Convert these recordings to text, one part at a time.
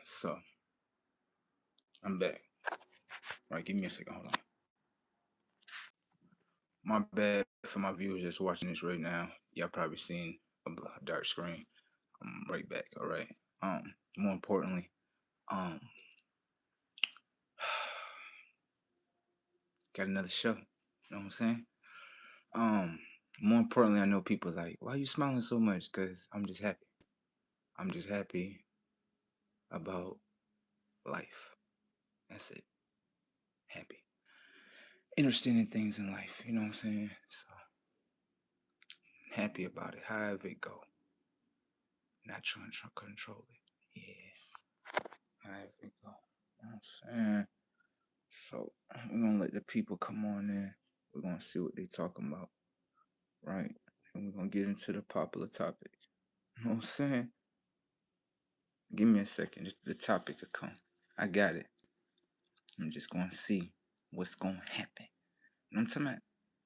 So I'm back. Right, give me a second. Hold on. My bad for my viewers just watching this right now. Y'all probably seen a dark screen. I'm right back. All right. More importantly, um, got another show. You know what I'm saying? Um, More importantly, I know people like, why are you smiling so much? Cause I'm just happy. I'm just happy about life. That's it. Happy. Interested in things in life. You know what I'm saying? So happy about it. However it go. Not trying to control it. Yeah. However it go. You know what I'm saying? So we're gonna let the people come on in. We're gonna see what they talking about. Right? And we're gonna get into the popular topic. You know what I'm saying? Give me a second. The topic will come. I got it. I'm just gonna see what's gonna happen. You know what I'm talking about?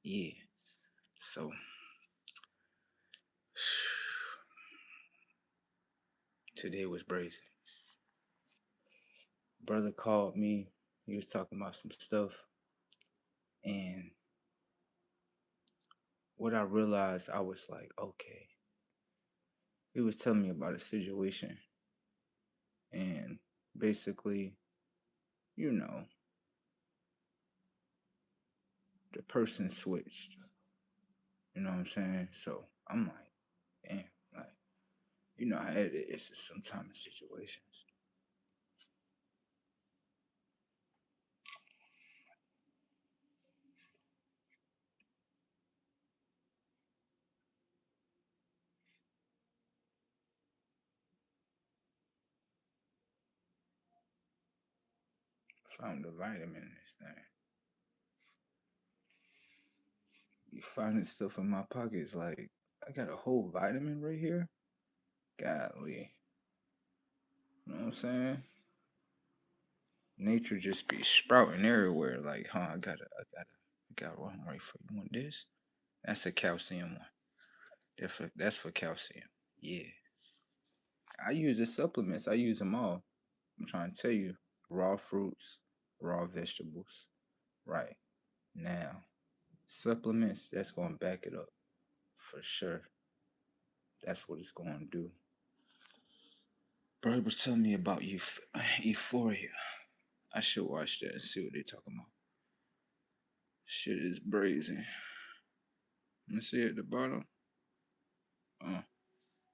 Yeah. So today was brazen. Brother called me. He was talking about some stuff. And what I realized, I was like, okay. He was telling me about a situation. And basically, you know, the person switched. You know what I'm saying? So I'm like, damn, like, you know how it is sometimes in situations. Found a vitamin in this thing. You finding stuff in my pockets like I got a whole vitamin right here. Golly. You know what I'm saying? Nature just be sprouting everywhere. Like, huh, I got one right for you. Want this? That's a calcium one. That's for calcium. Yeah. I use the supplements. I use them all. I'm trying to tell you. Raw fruits, raw vegetables. Right. Now, supplements, that's gonna back it up. For sure. That's what it's gonna do. Bro was telling me about Euphoria. I should watch that and see what they're talking about. Shit is brazen. Let me see at the bottom. Uh,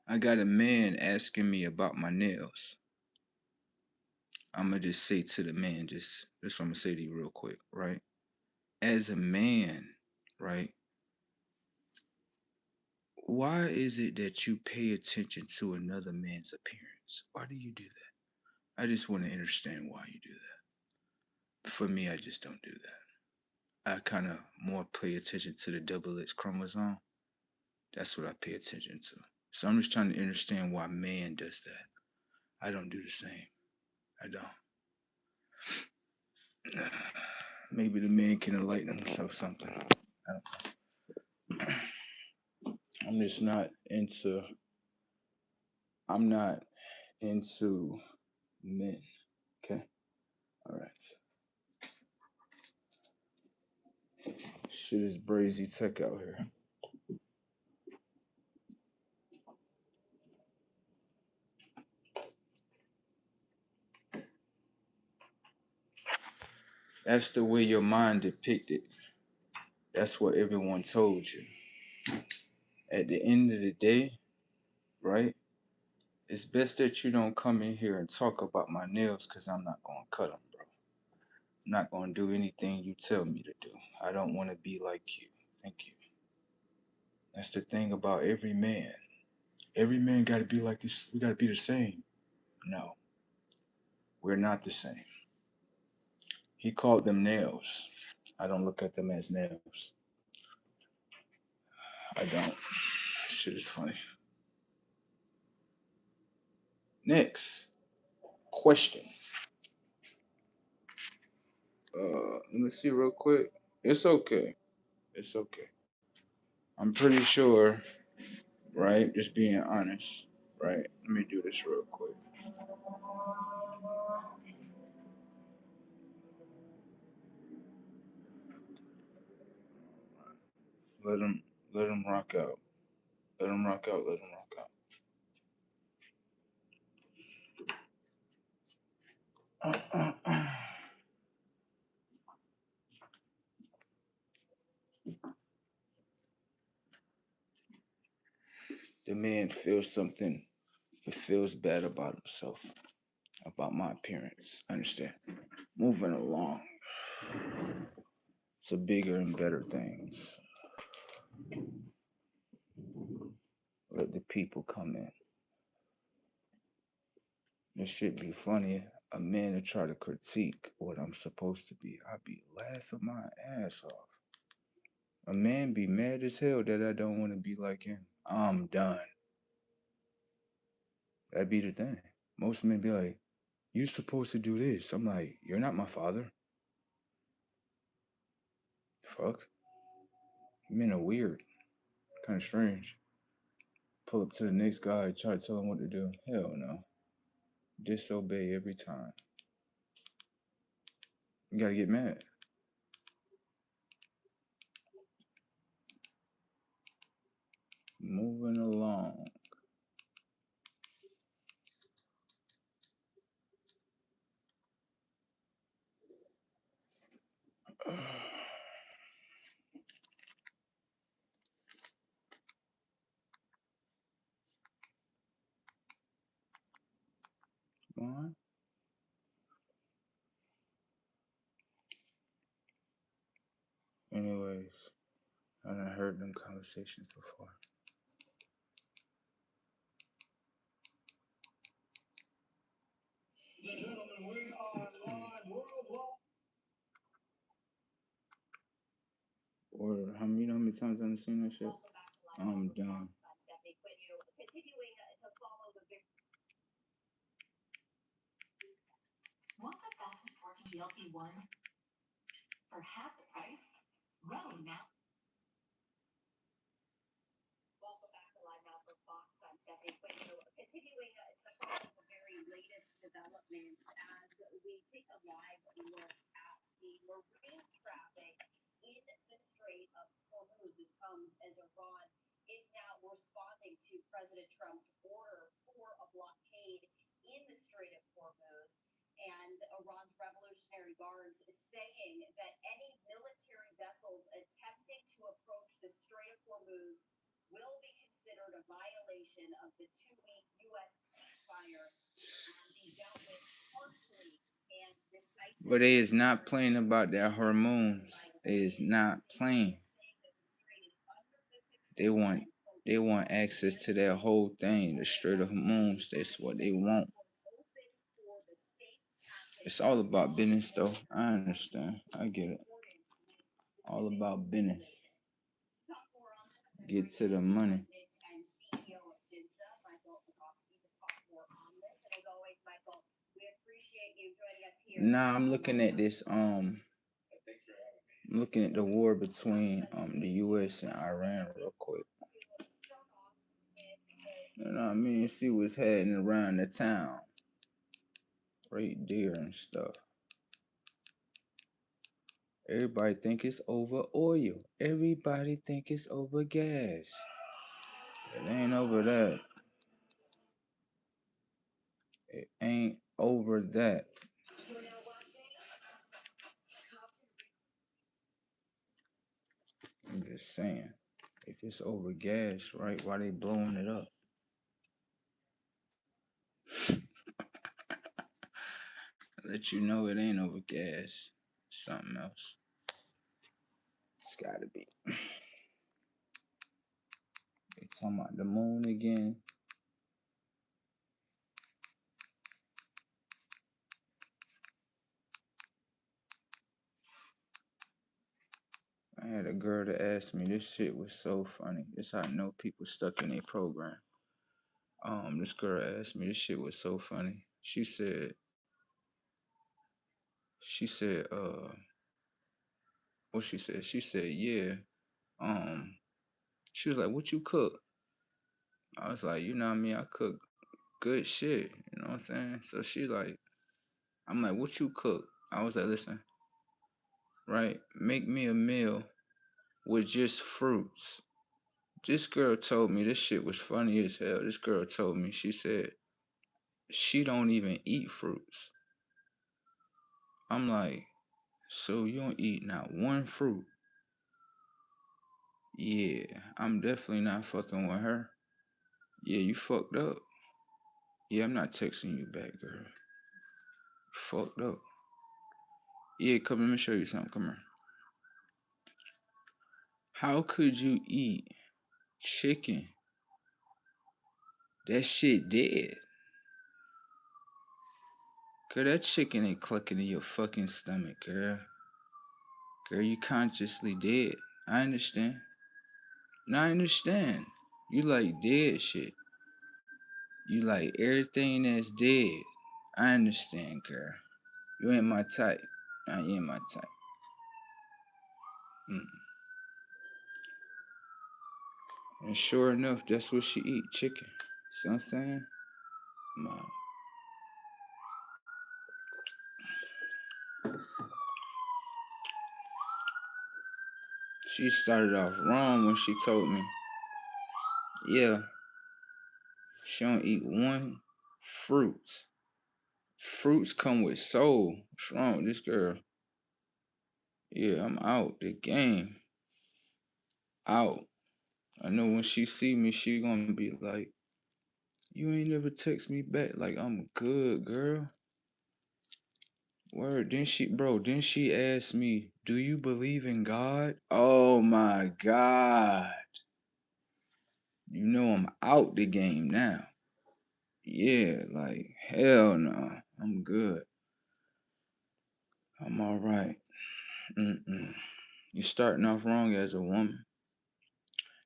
I got a man asking me about my nails. I'ma just say to the man, just what I'm gonna say to you real quick, right? As a man, right? Why is it that you pay attention to another man's appearance? Why do you do that? I just want to understand why you do that. For me, I just don't do that. I kind of more pay attention to the double X chromosome. That's what I pay attention to. So I'm just trying to understand why man does that. I don't do the same. I don't. Maybe the man can enlighten himself something. I'm just not into. I'm not into men. Okay. All right. Shit is brazy tech out here. That's the way your mind depicted. That's what everyone told you. At the end of the day, right? It's best that you don't come in here and talk about my nails because I'm not going to cut them, bro. I'm not going to do anything you tell me to do. I don't want to be like you. Thank you. That's the thing about every man. Every man got to be like this. We got to be the same. No, we're not the same. He called them nails. I don't look at them as nails. I don't. Shit is funny. Next question. Let me see real quick. It's okay. It's okay. I'm pretty sure, right? Just being honest, right? Let me do this real quick. Let him let him rock out. Let him rock out. Let him rock out. The man feels something. He feels bad about himself, about my appearance. Understand? Moving along to bigger and better things. Let the people come in. It should be funny. A man to try to critique what I'm supposed to be. I be laughing my ass off. A man be mad as hell that I don't want to be like him. I'm done. That'd be the thing. Most men be like, "You supposed to do this." I'm like, "You're not my father." Fuck. Men are weird. Kind of strange. Pull up to the next guy, try to tell him what to do. Hell no. Disobey every time. You gotta get mad. Moving along. Come on. Anyways, I done heard them conversations before. Or you know how many times I've seen that shit? I'm done. Want the fastest working GLP-1 for half the price? Well, now. Welcome back to Live Now from Fox. I'm Stephanie Quinn. Continuing to follow the very latest developments as we take a live look at the marine traffic in the Strait of Hormuz. This comes as Iran is now responding to President Trump's order for a blockade in the Strait of Hormuz. And Iran's Revolutionary Guards is saying that any military vessels attempting to approach the Strait of Hormuz will be considered a violation of the 2-week U.S. ceasefire and be dealt with harshly and decisively. But they is not playing about their hormones. They is not playing. They want access to their whole thing, the Strait of Hormuz. That's what they want. It's all about business, though. I understand. I get it. All about business. Get to the money. Nah, I'm looking at this. I'm looking at the war between the U.S. and Iran real quick. You know what I mean? See what's happening around the town. Right there and stuff. Everybody think it's over oil. Everybody think it's over gas. It ain't over that. It ain't over that. I'm just saying. If it's over gas, right, why they blowing it up? Let you know it ain't over gas. Something else. It's gotta be. They talking about the moon again. I had a girl that asked me, this shit was so funny. This how I know people stuck in a program. This girl asked me, this shit was so funny. She said, what she said? She said, yeah. She was like, what you cook? I was like, you know what I mean? I cook good shit. You know what I'm saying? So she like, I'm like, what you cook? I was like, listen, right? Make me a meal with just fruits. This girl told me this shit was funny as hell. This girl told me, she said she don't even eat fruits. I'm like, so you don't eat not one fruit? Yeah, I'm definitely not fucking with her. Yeah, you fucked up. Yeah, I'm not texting you back, girl. You fucked up. Yeah, come, let me show you something. Come here. How could you eat chicken? That shit dead. Girl, that chicken ain't clucking in your fucking stomach, girl. Girl, you consciously dead. I understand. No, I understand. You like dead shit. You like everything that's dead. I understand, girl. You ain't my type. I ain't my type. Mm. And sure enough, that's what she eat, chicken. See what I'm saying? My, she started off wrong when she told me, yeah, she don't eat one fruit. Fruits come with soul. What's wrong with this girl? Yeah, I'm out the game. Out. I know when she see me, she gonna be like, you ain't never text me back. Like, I'm good, girl. Word. Then she ask me, do you believe in God? Oh my God. You know I'm out the game now. Yeah, like, hell no. I'm good. I'm all right. Mm-mm. You starting off wrong as a woman.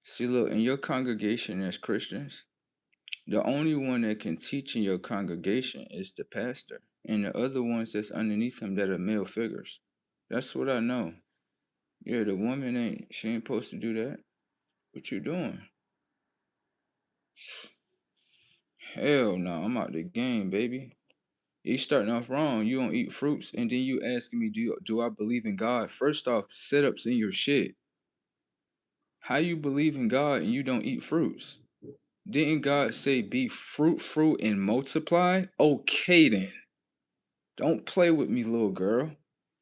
See, look, in your congregation as Christians, the only one that can teach in your congregation is the pastor, and the other ones that's underneath him that are male figures. That's what I know. Yeah, the woman she ain't supposed to do that. What you doing? Hell no, I'm out the game, baby. You starting off wrong. You don't eat fruits, and then you asking me, do I believe in God? First off, setups in your shit. How you believe in God and you don't eat fruits? Didn't God say be fruitful and multiply? Okay then. Don't play with me, little girl.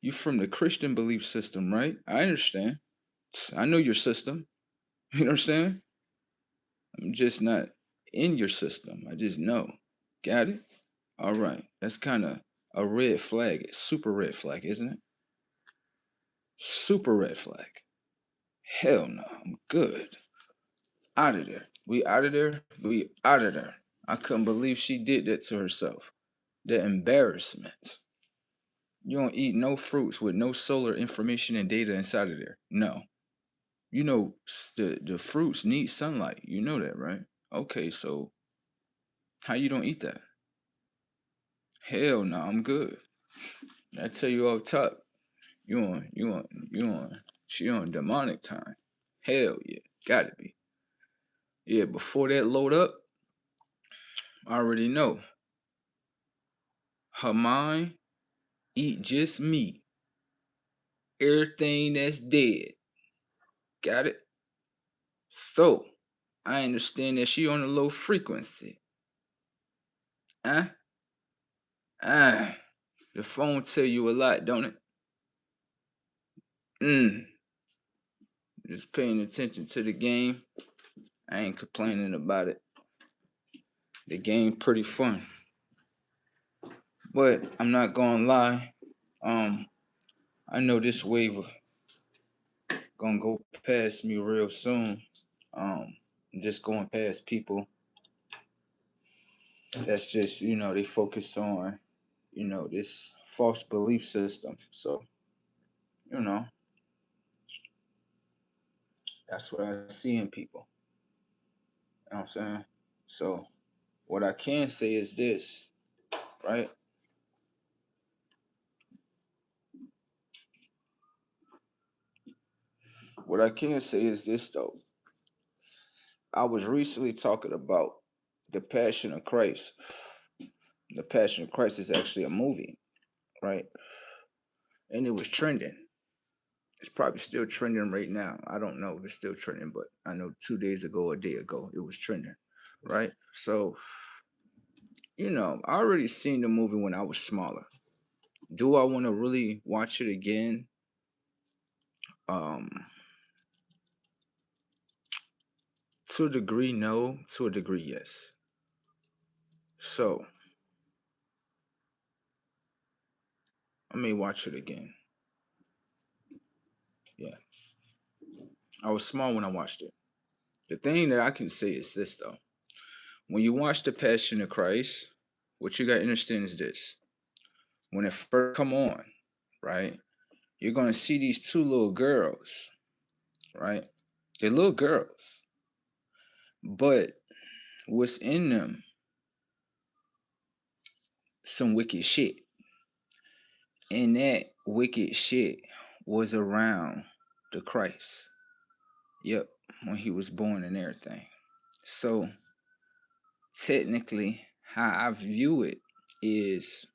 You from the Christian belief system, right? I understand. I know your system. You understand? I'm just not in your system. I just know. Got it? All right. That's kind of a red flag. Super red flag, isn't it? Super red flag. Hell no. I'm good. Out of there. We out of there. We out of there. I couldn't believe she did that to herself. The embarrassment. You don't eat no fruits with no solar information and data inside of there. No. You know the fruits need sunlight. You know that, right? Okay, so how you don't eat that? Hell no, I'm good. I tell you off top, she on demonic time. Hell yeah, gotta be. Yeah, before that load up, I already know. Her mind eat just meat. Everything that's dead. Got it? So I understand that she on a low frequency. Huh? Ah. The phone tell you a lot, don't it? Just paying attention to the game. I ain't complaining about it. The game pretty fun. But I'm not gonna lie. I know this wave gonna go past me real soon. I'm just going past people that's just, they focus on, this false belief system. So, you know, that's what I see in people. You know what I'm saying? So what I can say is this, right? What I can say is this though. I was recently talking about the Passion of Christ. The Passion of Christ is actually a movie, right? And it was trending. It's probably still trending right now. I don't know if it's still trending, but I know 2 days ago, a day ago, it was trending, right? So, I already seen the movie when I was smaller. Do I want to really watch it again? Um, to a degree, no. To a degree, yes. So, I may watch it again. Yeah. I was small when I watched it. The thing that I can say is this, though. When you watch The Passion of Christ, what you got to understand is this. When it first come on, right, you're going to see these two little girls, right? They're little girls. But what's in them? Some wicked shit. And that wicked shit was around the Christ. Yep, when he was born and everything. So technically, how I view it is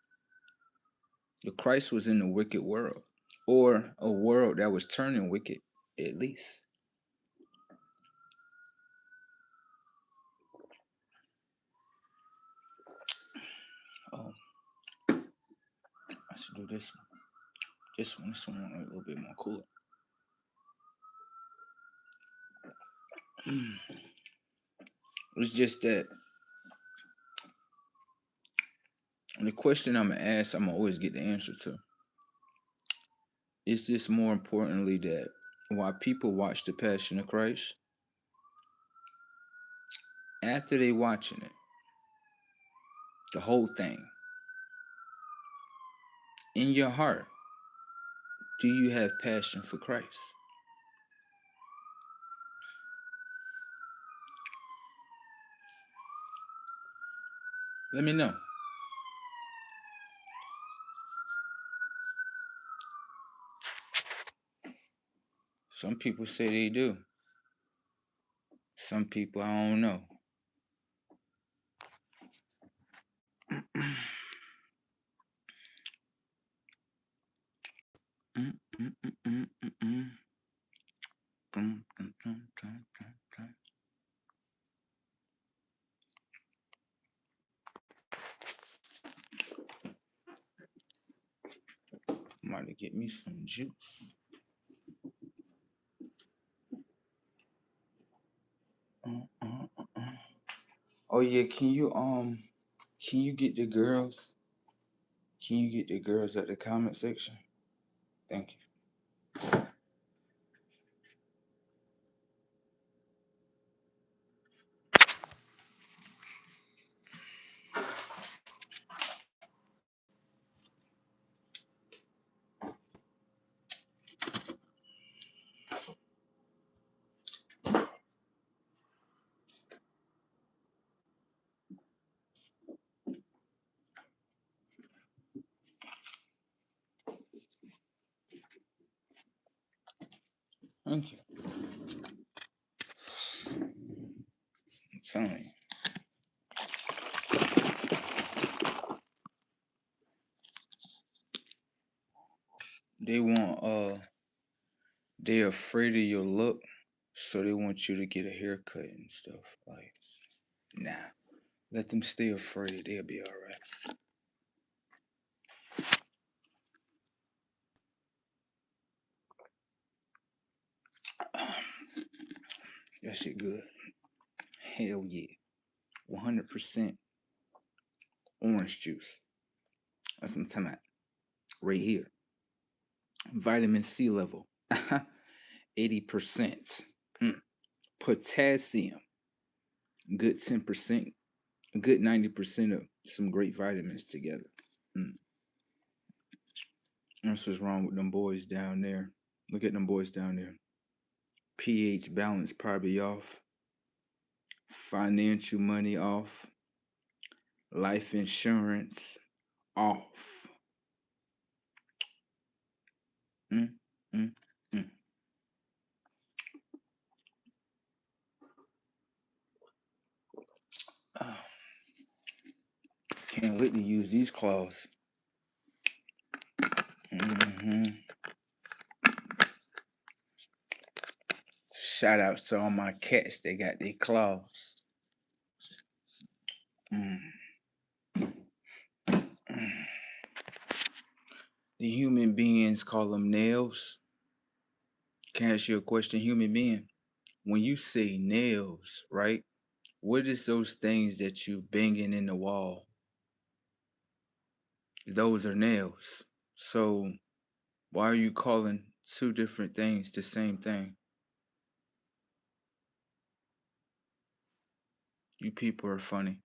the Christ was in the wicked world, or a world that was turning wicked, at least. Oh, I should do this one. This one, a little bit more cooler. It's just that the question I'm gonna ask, I'm gonna always get the answer to. Is this more importantly that while people watch The Passion of Christ, after they watching it, the whole thing, in your heart, do you have passion for Christ? Let me know. Some people say they do. Some people, I don't know. Mm, mm, mm, mm, mm, mm. Dum, dum, dum, dum, dum, dum. I'm about to get me some juice. Uh. Oh yeah, can you get the girls? Can you get the girls at the comment section? Thank you. Thank you. I'm telling you. They want they're afraid of your look, so they want you to get a haircut and stuff. Like, nah. Let them stay afraid. They'll be alright. That shit good. Hell yeah. 100% orange juice. That's what I'm talking about. Right here. Vitamin C level. 80%. Mm. Potassium. Good 10%. A good 90% of some great vitamins together. Mm. That's what's wrong with them boys down there. Look at them boys down there. pH balance probably off. Financial money off. Life insurance off. Mm, mm, mm. Oh, can't wait to use these claws. Hmm. Shout out to all my cats. They got their claws. Mm. The human beings call them nails. Can I ask you a question, human being? When you say nails, right? What is those things that you banging in the wall? Those are nails. So why are you calling two different things the same thing? You people are funny,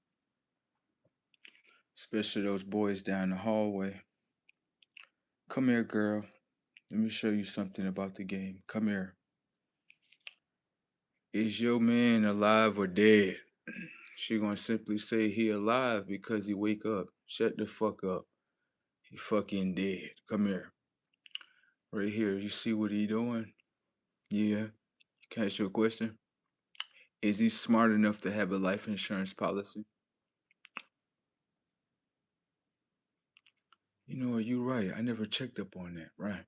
especially those boys down the hallway. Come here, girl. Let me show you something about the game. Come here. Is your man alive or dead? She gonna simply say he alive because he wake up. Shut the fuck up. He fucking dead. Come here. Right here. You see what he doing? Yeah. Can I ask you a question? Is he smart enough to have a life insurance policy? You know, you right. I never checked up on that. Right.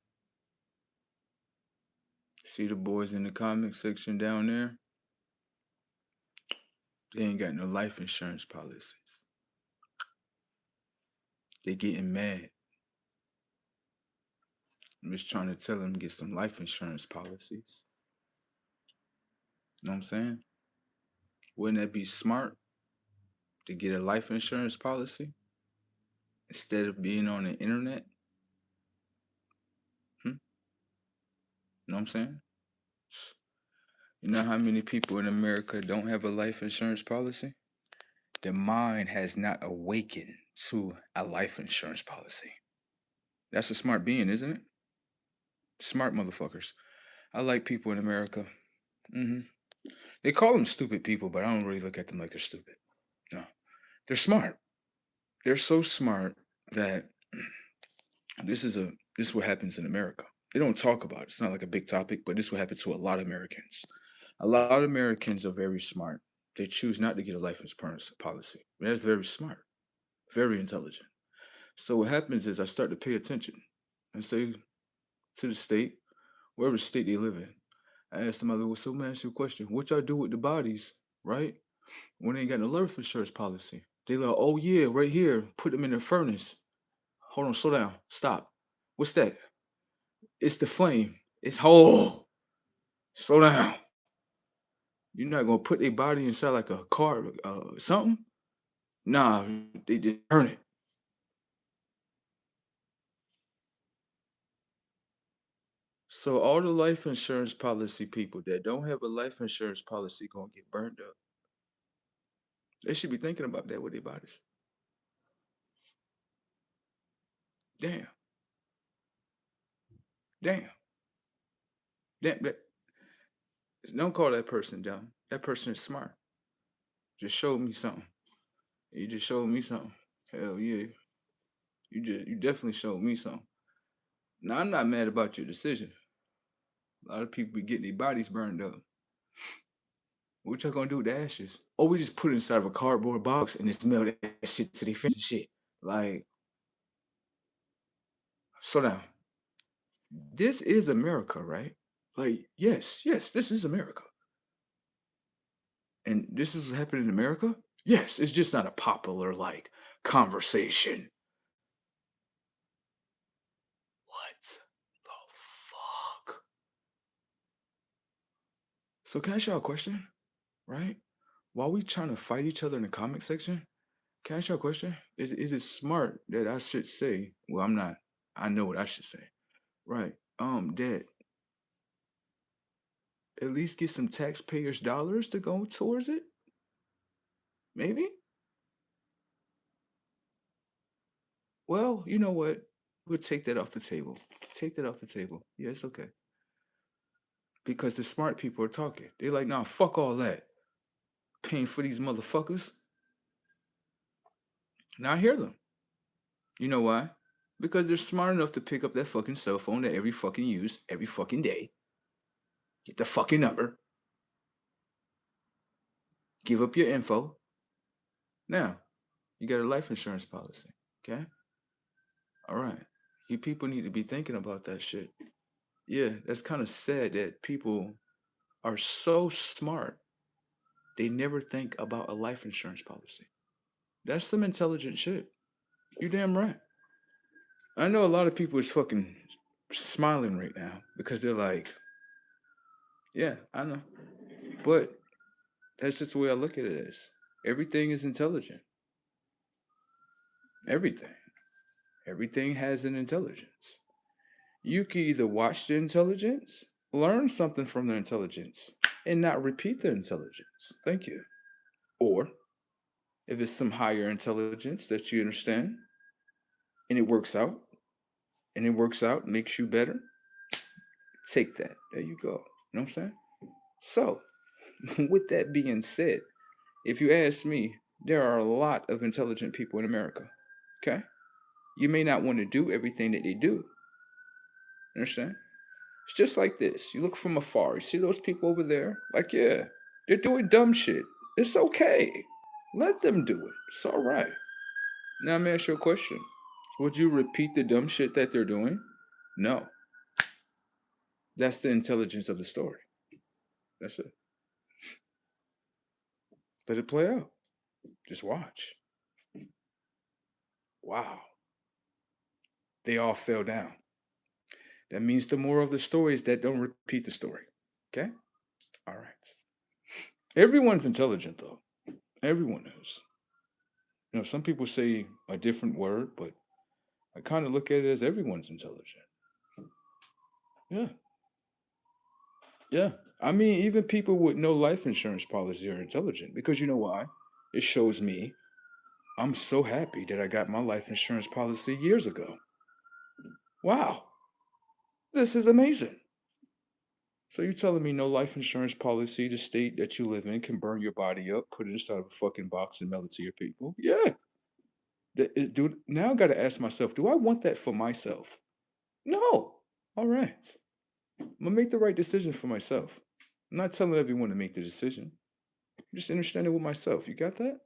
See the boys in the comic section down there? They ain't got no life insurance policies. They getting mad. I'm just trying to tell them to get some life insurance policies. You know what I'm saying? Wouldn't that be smart to get a life insurance policy instead of being on the internet? Hmm? You know what I'm saying? You know how many people in America don't have a life insurance policy? The mind has not awakened to a life insurance policy. That's a smart being, isn't it? Smart motherfuckers. I like people in America. Hmm. They call them stupid people, but I don't really look at them like they're stupid. No, they're smart. They're so smart that this is a this is what happens in America. They don't talk about it. It's not like a big topic, but this is what happens to a lot of Americans. A lot of Americans are very smart. They choose not to get a life insurance policy. That's very smart, very intelligent. So what happens is I start to pay attention and say to the state, wherever state they live in. I asked them, well, so let me ask you a question. What y'all do with the bodies, right? When they ain't got no life insurance policy. They like, oh yeah, right here, put them in the furnace. Hold on, slow down, stop. What's that? It's the flame. It's whole. Slow down. You're not gonna put their body inside like a car, something. Nah, they just burn it. So all the life insurance policy people that don't have a life insurance policy gonna get burned up. They should be thinking about that with their bodies. Damn, damn, damn. Don't call that person dumb. That person is smart. Just showed me something. You just showed me something. Hell yeah, you definitely showed me something. Now I'm not mad about your decision. A lot of people be getting their bodies burned up. What y'all gonna do with the ashes? Oh, we just put it inside of a cardboard box and just mail that shit to their fence and shit. Like, slow down. This is America, right? Like, yes, yes, this is America. And this is what's happening in America? Yes, it's just not a popular, like, conversation. What the fuck? So can I ask y'all a question? Right? While we trying to fight each other in the comment section, can I ask y'all a question? Is it smart that I should say, well, I'm not, I know what I should say. Right. That at least get some taxpayers' dollars to go towards it? Maybe? Well, you know what? We'll take that off the table. Take that off the table. Yeah, it's okay. Because the smart people are talking. They're like, nah, fuck all that. Paying for these motherfuckers. Now I hear them. You know why? Because they're smart enough to pick up that fucking cell phone that every fucking use every fucking day. Get the fucking number. Give up your info. Now, you got a life insurance policy. Okay? All right. You people need to be thinking about that shit. Yeah, that's kind of sad that people are so smart, they never think about a life insurance policy. That's some intelligent shit. You're damn right. I know a lot of people is fucking smiling right now because they're like, yeah, I know. But that's just the way I look at it as. Everything is intelligent. Everything. Everything has an intelligence. You can either watch the intelligence, learn something from the intelligence, and not repeat the intelligence. Thank you. Or if it's some higher intelligence that you understand and it works out, makes you better, take that. There you go. You know what I'm saying? So, with that being said, if you ask me, there are a lot of intelligent people in America. Okay? You may not want to do everything that they do. Understand? It's just like this. You look from afar, you see those people over there? Like, yeah, they're doing dumb shit. It's okay. Let them do it. It's all right. Now, I'm gonna ask you a question. Would you repeat the dumb shit that they're doing? No. That's the intelligence of the story. That's it. Let it play out. Just watch. Wow. They all fell down. That means the moral of the story is that don't repeat the story. Okay? All right. Everyone's intelligent, though. Everyone is. You know, some people say a different word, but I kind of look at it as everyone's intelligent. Yeah. Yeah. I mean, even people with no life insurance policy are intelligent because you know why? It shows me I'm so happy that I got my life insurance policy years ago. Wow. This is amazing. So you're telling me no life insurance policy, the state that you live in can burn your body up, put it inside of a fucking box and mail it to your people? Yeah. Dude, now I got to ask myself, do I want that for myself? No. All right. I'm going to make the right decision for myself. I'm not telling everyone to make the decision. I'm just understanding with myself. You got that?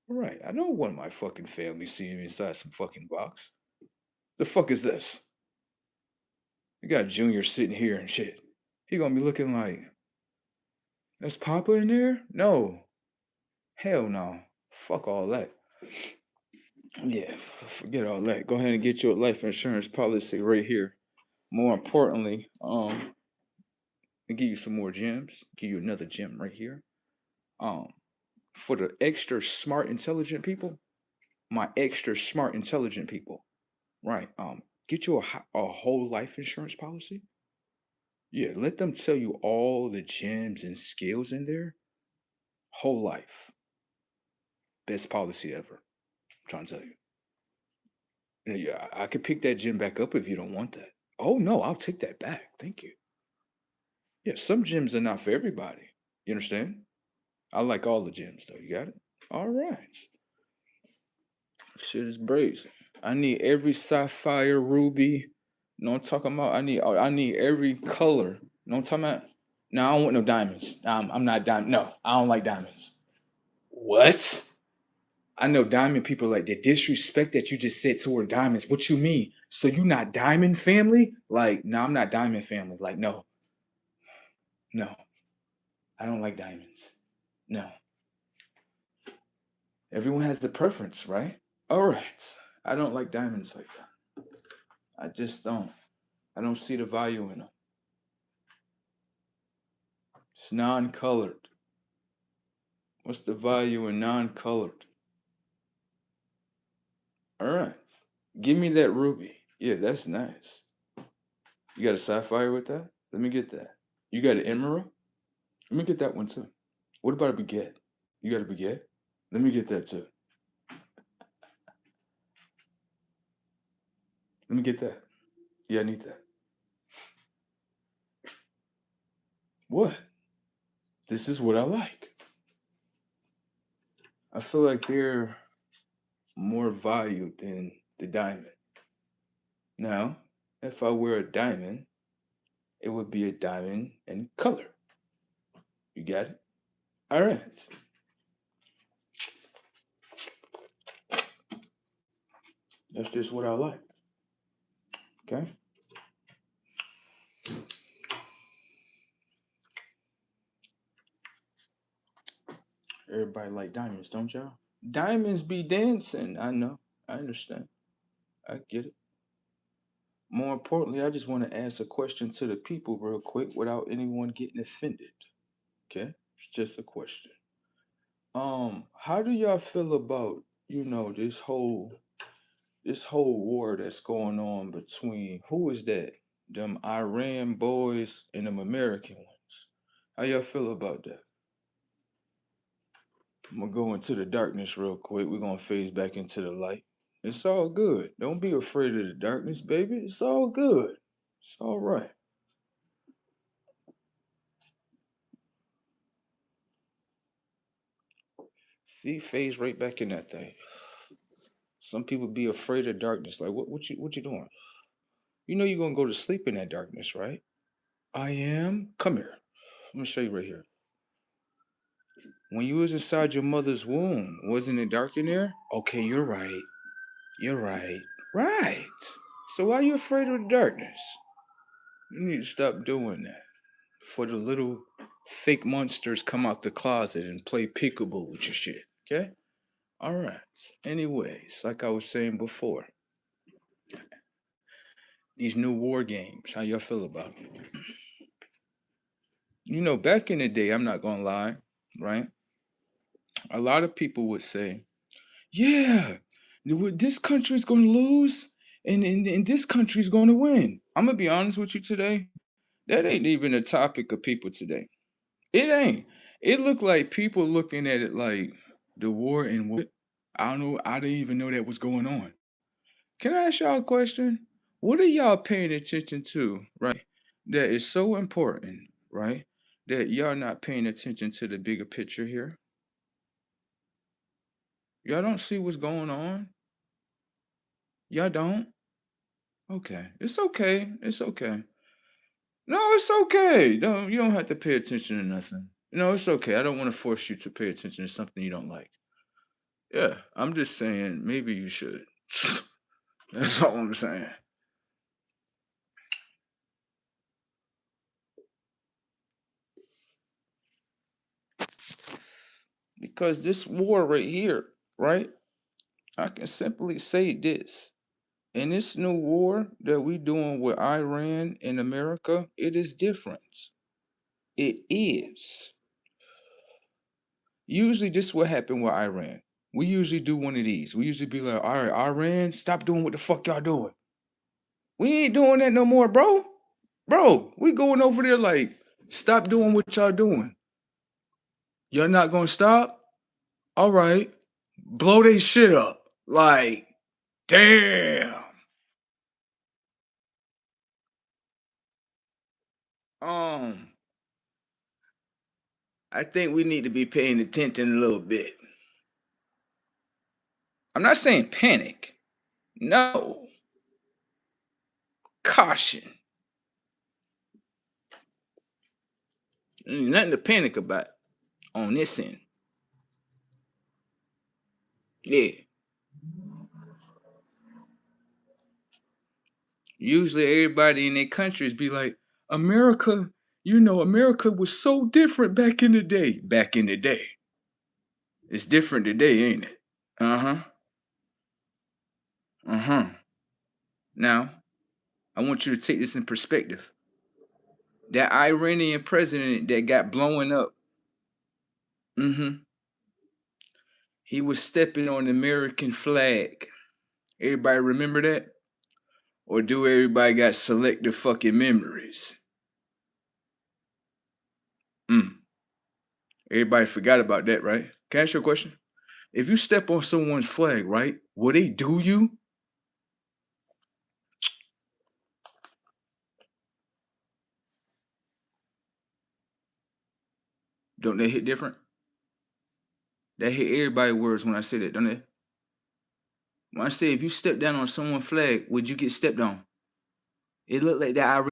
All right. I don't want my fucking family seeing me inside some fucking box. The fuck is this? You got Junior sitting here and shit. He gonna be looking like, that's Papa in there? No. Hell no. Fuck all that. Yeah, forget all that. Go ahead and get your life insurance policy right here. More importantly, and give you some more gems. Give you another gem right here. Um, for the extra smart, intelligent people, my extra smart, intelligent people, right? Get you a whole life insurance policy. Yeah, let them tell you all the gems and skills in there. Whole life, best policy ever. I'm trying to tell you. Yeah, I could pick that gym back up if you don't want that. Oh no, I'll take that back. Thank you. Yeah, some gyms are not for everybody. You understand? I like all the gyms though. You got it? All right. Shit is brazen. I need every sapphire, ruby. You know what I'm talking about? I need every color. You know what I'm talking about? No, I don't want no diamonds. I'm not diamond. No, I don't like diamonds. What? I know diamond people like the disrespect that you just said toward diamonds. What you mean? So you not diamond family? Like, no, I'm not diamond family. Like, no, no, I don't like diamonds. No. Everyone has the preference, right? All right. I don't like diamonds like that. I just don't. I don't see the value in them. It's non-colored. What's the value in non-colored? All right. Give me that ruby. Yeah, that's nice. You got a sapphire with that? Let me get that. You got an emerald? Let me get that one too. What about a baguette? You got a baguette? Let me get that too. Let me get that. Yeah, I need that. What? This is what I like. I feel like they're more valued than the diamond. Now, if I wear a diamond, it would be a diamond in color. You got it? All right. That's just what I like. Okay? Everybody like diamonds, don't y'all? Diamonds be dancing. I know. I understand. I get it. More importantly, I just want to ask a question to the people real quick without anyone getting offended. Okay? It's just a question. How do y'all feel about, this whole war that's going on between who is that? Them Iran boys and them American ones. How y'all feel about that? I'm gonna go into the darkness real quick. We're gonna phase back into the light. It's all good. Don't be afraid of the darkness, baby. It's all good. It's all right. See, phase right back in that thing. Some people be afraid of darkness. Like, what you doing? You know you're gonna go to sleep in that darkness, right? I am. Come here. I'm gonna show you right here. When you was inside your mother's womb, wasn't it dark in there? Okay, you're right. You're right. Right. So why are you afraid of the darkness? You need to stop doing that. For the little fake monsters come out the closet and play peekaboo with your shit. Okay? Alright. Anyways, like I was saying before, these new war games, how y'all feel about them? Back in the day, I'm not gonna lie, right? A lot of people would say, yeah, this country's gonna lose and this country's gonna win. I'm gonna be honest with you today. That ain't even a topic of people today. It ain't. It looked like people looking at it like the war and what? I don't know. I didn't even know that was going on. Can I ask y'all a question? What are y'all paying attention to, right? That is so important, right? That y'all not paying attention to the bigger picture here. Y'all don't see what's going on. Y'all don't. Okay, it's okay. It's okay. No, it's okay. Don't you don't have to pay attention to nothing. No, it's okay. I don't want to force you to pay attention to something you don't like. Yeah, I'm just saying maybe you should. That's all I'm saying. Because this war right here, right? I can simply say this. In this new war that we doing with Iran and America, it is different. It is. Usually this what happened with Iran. We usually do one of these. We usually be like, all right, Iran, stop doing what the fuck y'all doing. We ain't doing that no more, bro. Bro, we going over there like, stop doing what y'all doing. Y'all not gonna stop? All right. Blow they shit up. Like, damn. Um, I think we need to be paying attention a little bit. I'm not saying panic. No. Caution. Nothing to panic about on this end. Yeah. Usually everybody in their countries be like, America, America was so different back in the day. Back in the day. It's different today, ain't it? Uh-huh. Uh-huh. Now, I want you to take this in perspective. That Iranian president that got blown up, mm-hmm, he was stepping on the American flag. Everybody remember that? Or do everybody got selective fucking memories? Mm. Everybody forgot about that, right? Can I ask you a question? If you step on someone's flag, right, will they do you? Don't they hit different? That hit everybody's words when I say that, don't they? When I say if you step down on someone's flag, would you get stepped on? It looked like that.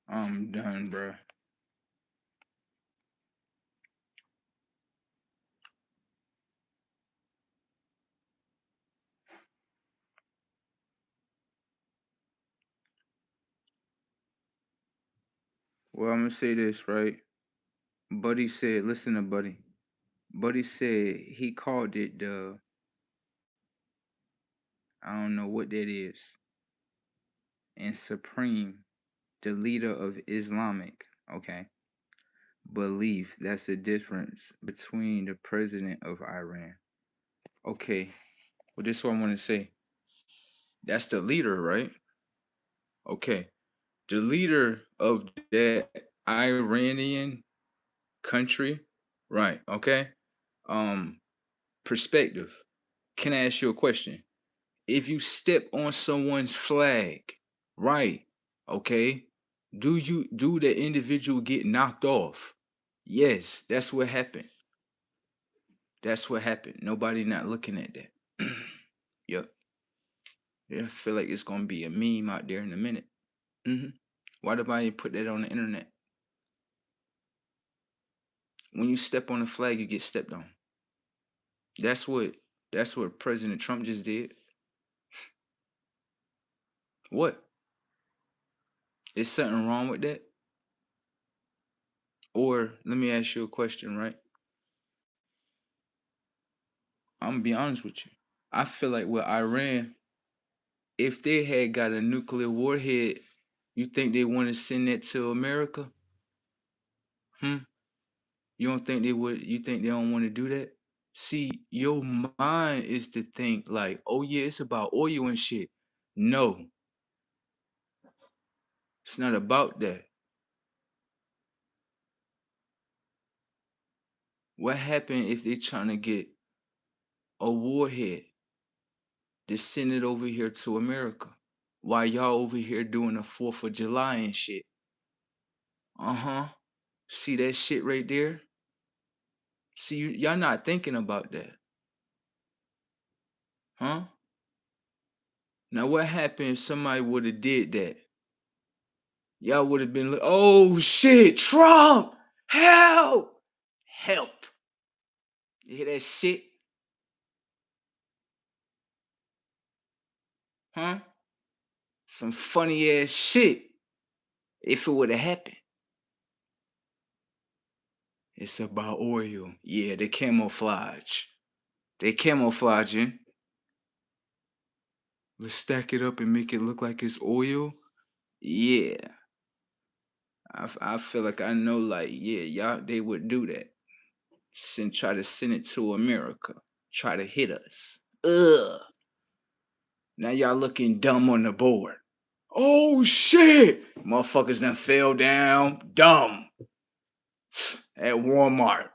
I'm done, bro. Well, I'm gonna say this, right? Buddy said, listen to Buddy. Buddy said he called it the, I don't know what that is, and Supreme, the leader of Islamic, okay, belief. That's the difference between the president of Iran. Okay, well, this is what I want to say. That's the leader, right? Okay, the leader of that Iranian country, right? Okay, um, perspective. Can I ask you a question? If you step on someone's flag, right? Okay, do the individual get knocked off? Yes, that's what happened. That's what happened. Nobody not looking at that. Yep. Yeah, I feel like it's gonna be a meme out there in a minute. Why did I put that on the internet? When you step on the flag, you get stepped on. That's what that's what President Trump just did. What? Is something wrong with that? Or let me ask you a question, right? I'm gonna be honest with you. I feel like with Iran, if they had got a nuclear warhead, you think they want to send that to America? Hmm? You don't think they would? You think they don't want to do that? See, your mind is to think like, oh yeah, it's about oil and shit. No, it's not about that. What happened if they trying to get a warhead to send it over here to America? While y'all over here doing the 4th of July and shit. Uh-huh. See that shit right there? See, y'all not thinking about that. Huh? Now what happened if somebody would have did that? Y'all would have been like, oh shit, Trump! Help! Help. You hear that shit? Huh? Some funny ass shit. If it would have happened. It's about oil. Yeah, they camouflage. They camouflaging. Let's stack it up and make it look like it's oil. Yeah. I feel like I know, like, yeah, y'all, they would do that. Try to send it to America. Try to hit us. Ugh. Now y'all looking dumb on the board. Oh shit! Motherfuckers done fell down. Dumb. At Walmart.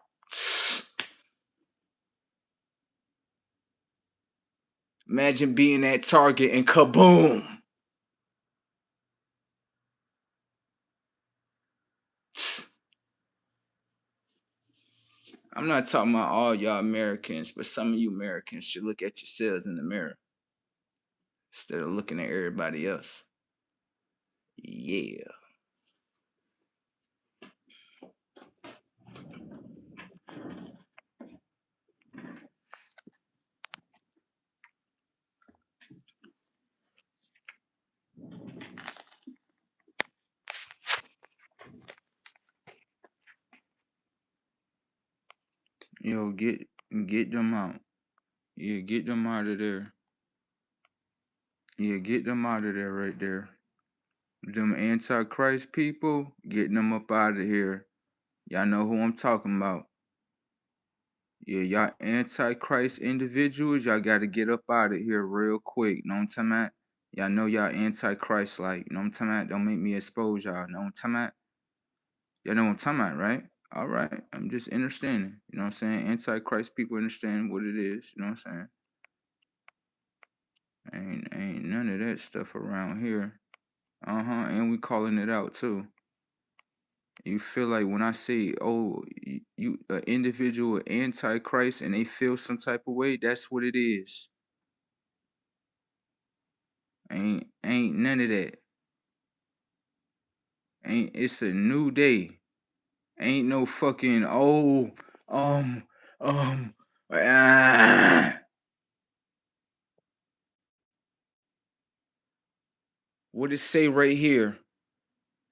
Imagine being at Target and kaboom. I'm not talking about all y'all Americans, but some of you Americans should look at yourselves in the mirror instead of looking at everybody else. Yeah. Yo, get them out. Yeah, get them out of there. Yeah, get them out of there right there. Them antichrist people, getting them up out of here. Y'all know who I'm talking about. Yeah, y'all antichrist individuals, y'all gotta get up out of here real quick. Know what I'm talking about? Y'all know y'all antichrist like, know what I'm talking about? Don't make me expose y'all. Know what I'm talking about? Y'all know what I'm talking about, right? All right. I'm just understanding. You know what I'm saying? Antichrist people understand what it is. You know what I'm saying? Ain't none of that stuff around here. Uh-huh. And we calling it out too. You feel like when I say, oh, you an individual antichrist and they feel some type of way, that's what it is. Ain't none of that. Ain't It's a new day. Ain't no fucking um um ah. What it say right here?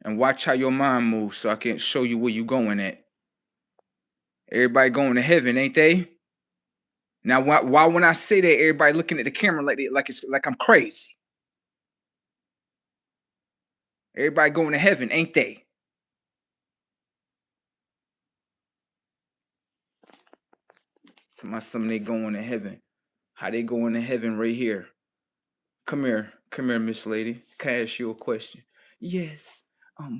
And watch how your mind moves so I can show you where you going at. Everybody going to heaven, ain't they? Now, why when I say that, everybody looking at the camera like it's like I'm crazy? Everybody going to heaven, ain't they? Some they going to heaven. How they going to heaven right here? Come here, Miss Lady. Can I ask you a question? Yes.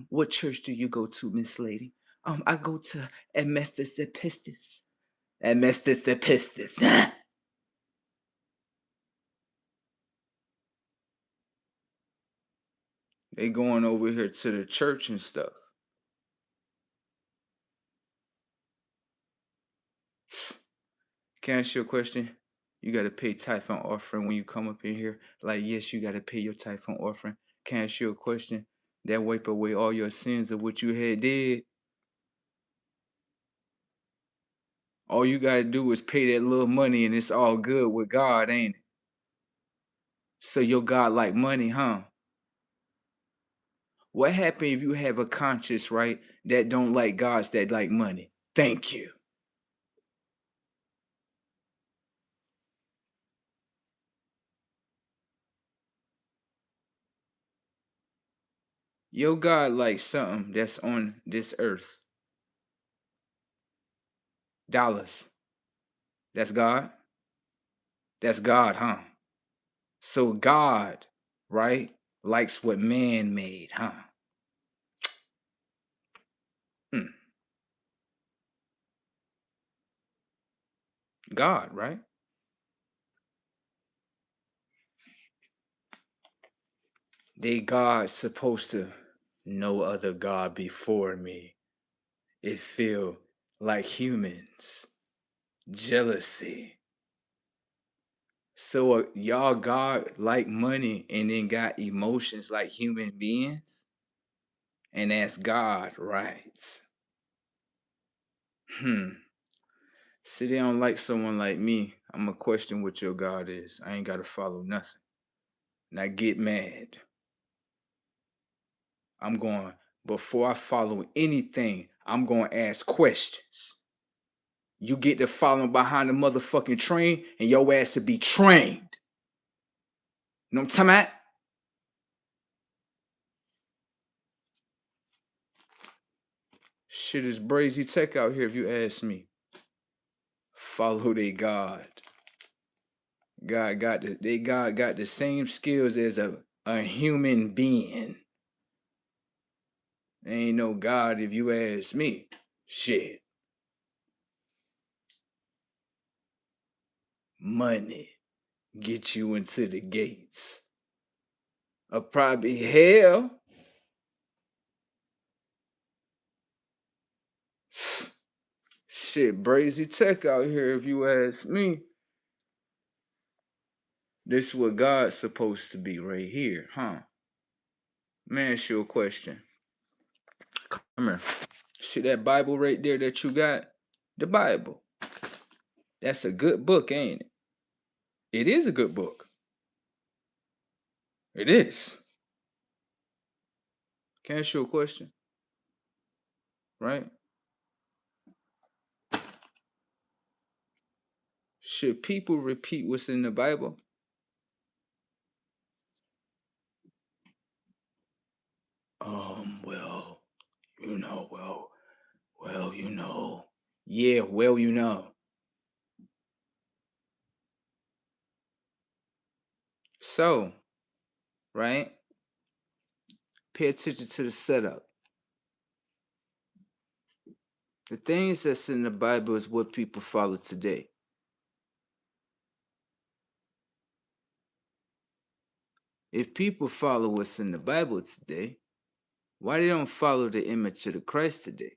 What church do you go to, Miss Lady? I go to Amestis Epistis. Amestis Epistis. They going over here to the church and stuff. Can I ask you a question? You gotta pay tithe and offering when you come up in here. Like, yes, you gotta pay your tithe and offering. Can I ask you a question? That wipe away all your sins of what you had did. All you gotta do is pay that little money and it's all good with God, ain't it? So your God like money, huh? What happens if you have a conscience, right, that don't like gods that like money? Thank you. Your God like something that's on this earth. Dollars. That's God. That's God, huh? So God, right, likes what man made, huh? Hmm. God, right? They God supposed to no other God before me. It feel like humans. Jealousy. So y'all God like money and then got emotions like human beings? And that's God, right? See, they don't like someone like me. I'm going to question what your God is. I ain't got to follow nothing. Now get mad. I'm going, before I follow anything, I'm going to ask questions. You get to following behind the motherfucking train and your ass to be trained. You know what I'm talking about? Shit is brazy tech out here if you ask me. Follow their God. God got the same skills as a human being. Ain't no God if you ask me. Shit. Money get you into the gates. Or probably hell. Shit, brazy tech out here if you ask me. This what God's supposed to be right here, huh? Man, ask you a question. Come here. See that Bible right there that you got? The Bible. That's a good book, ain't it? It is a good book. It is. Can I ask you a question? Right? Should people repeat what's in the Bible? Well, you know, well, you know. Yeah, well, you know. So, right? Pay attention to the setup. The things that's in the Bible is what people follow today. If people follow what's in the Bible today, why they don't follow the image of the Christ today?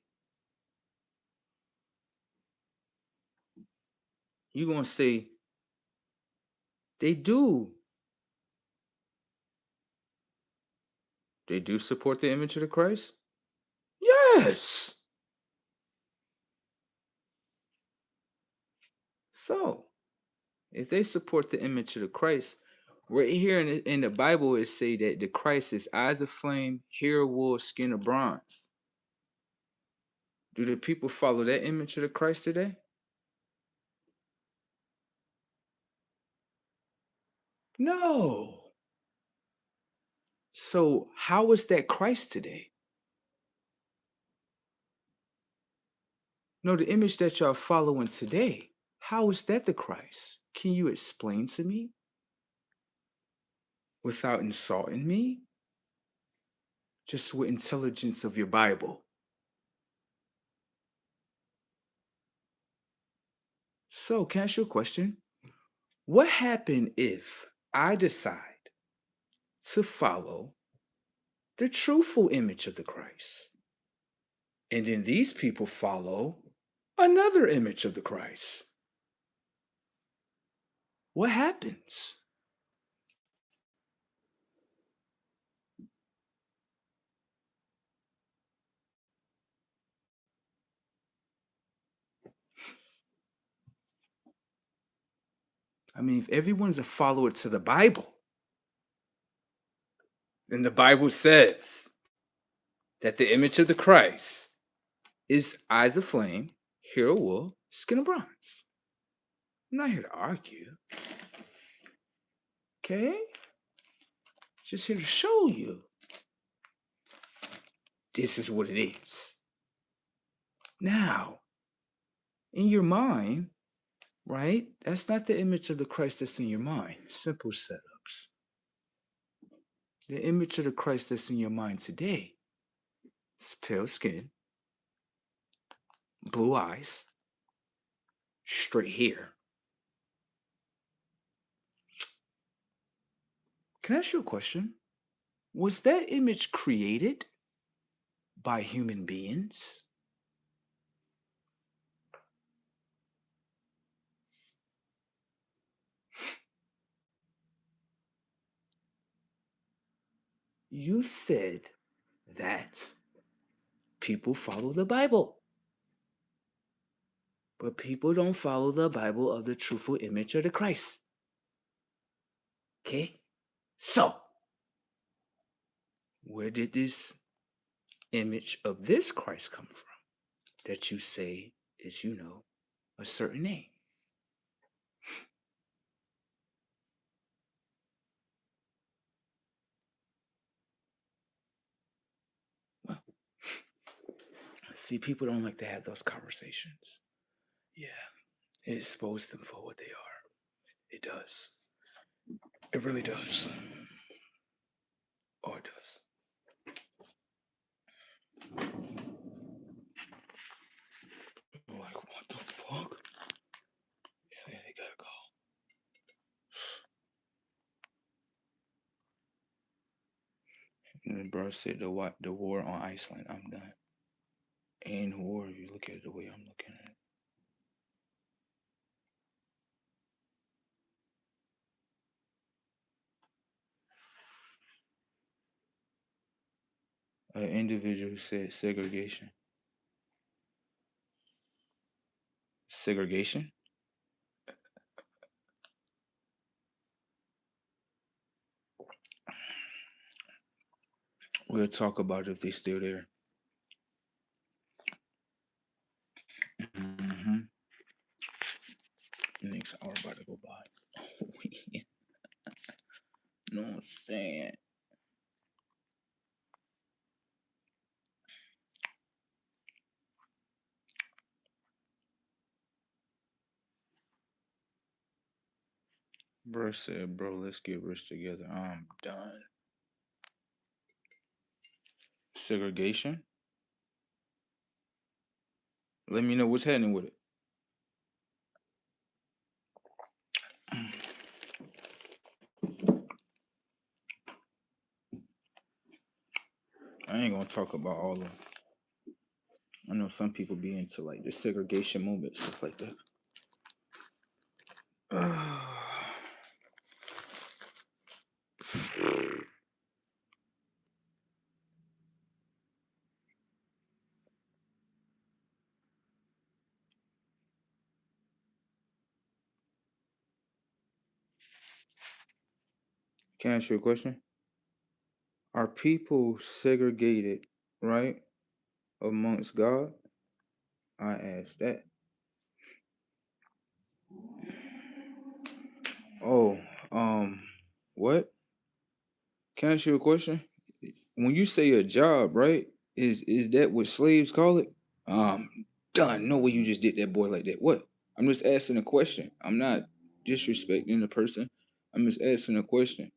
You gonna say they do. They do support the image of the Christ? Yes. So, if they support the image of the Christ, Right here in the Bible, it say that the Christ is eyes of flame, hair of wool, skin of bronze. Do the people follow that image of the Christ today? No. So how is that Christ today? No, the image that y'all following today, how is that the Christ? Can you explain to me without insulting me? Just with intelligence of your Bible. So, can I ask you a question? What happened if I decide to follow the truthful image of the Christ? And then these people follow another image of the Christ. What happens? I mean, if everyone's a follower to the Bible, then the Bible says that the image of the Christ is eyes of flame, hair of wool, skin of bronze. I'm not here to argue. Okay? Just here to show you this is what it is. Now, in your mind, right? That's not the image of the Christ that's in your mind. Simple setups. The image of the Christ that's in your mind today is pale skin, blue eyes, straight hair. Can I ask you a question? Was that image created by human beings? You said that people follow the Bible, but people don't follow the Bible of the truthful image of the Christ. Okay? So, where did this image of this Christ come from that you say is, a certain name? Well, see, people don't like to have those conversations. Yeah, it exposes them for what they are. It does. It really does. Oh, it does. Like, what the fuck? Yeah, they gotta go. And the bro said the war on Iceland, I'm done. Ain't war if you look at it the way I'm looking at it. An individual who said segregation. Segregation? We'll talk about it if they still there. Mm-hmm. Next hour about to go by. No, I'm saying. Bro said, bro, let's get rich together. I'm done. Segregation? Let me know what's happening with it. I ain't gonna talk about all of them. I know some people be into like the segregation movement, stuff like that. Can I ask you a question? Are people segregated, right, amongst God? I asked that. Oh, um, what? Can I ask you a question? When you say a job, right? Is that what slaves call it? Um, done. No way you just did that boy like that. What? I'm just asking a question. I'm not disrespecting the person. I'm just asking a question.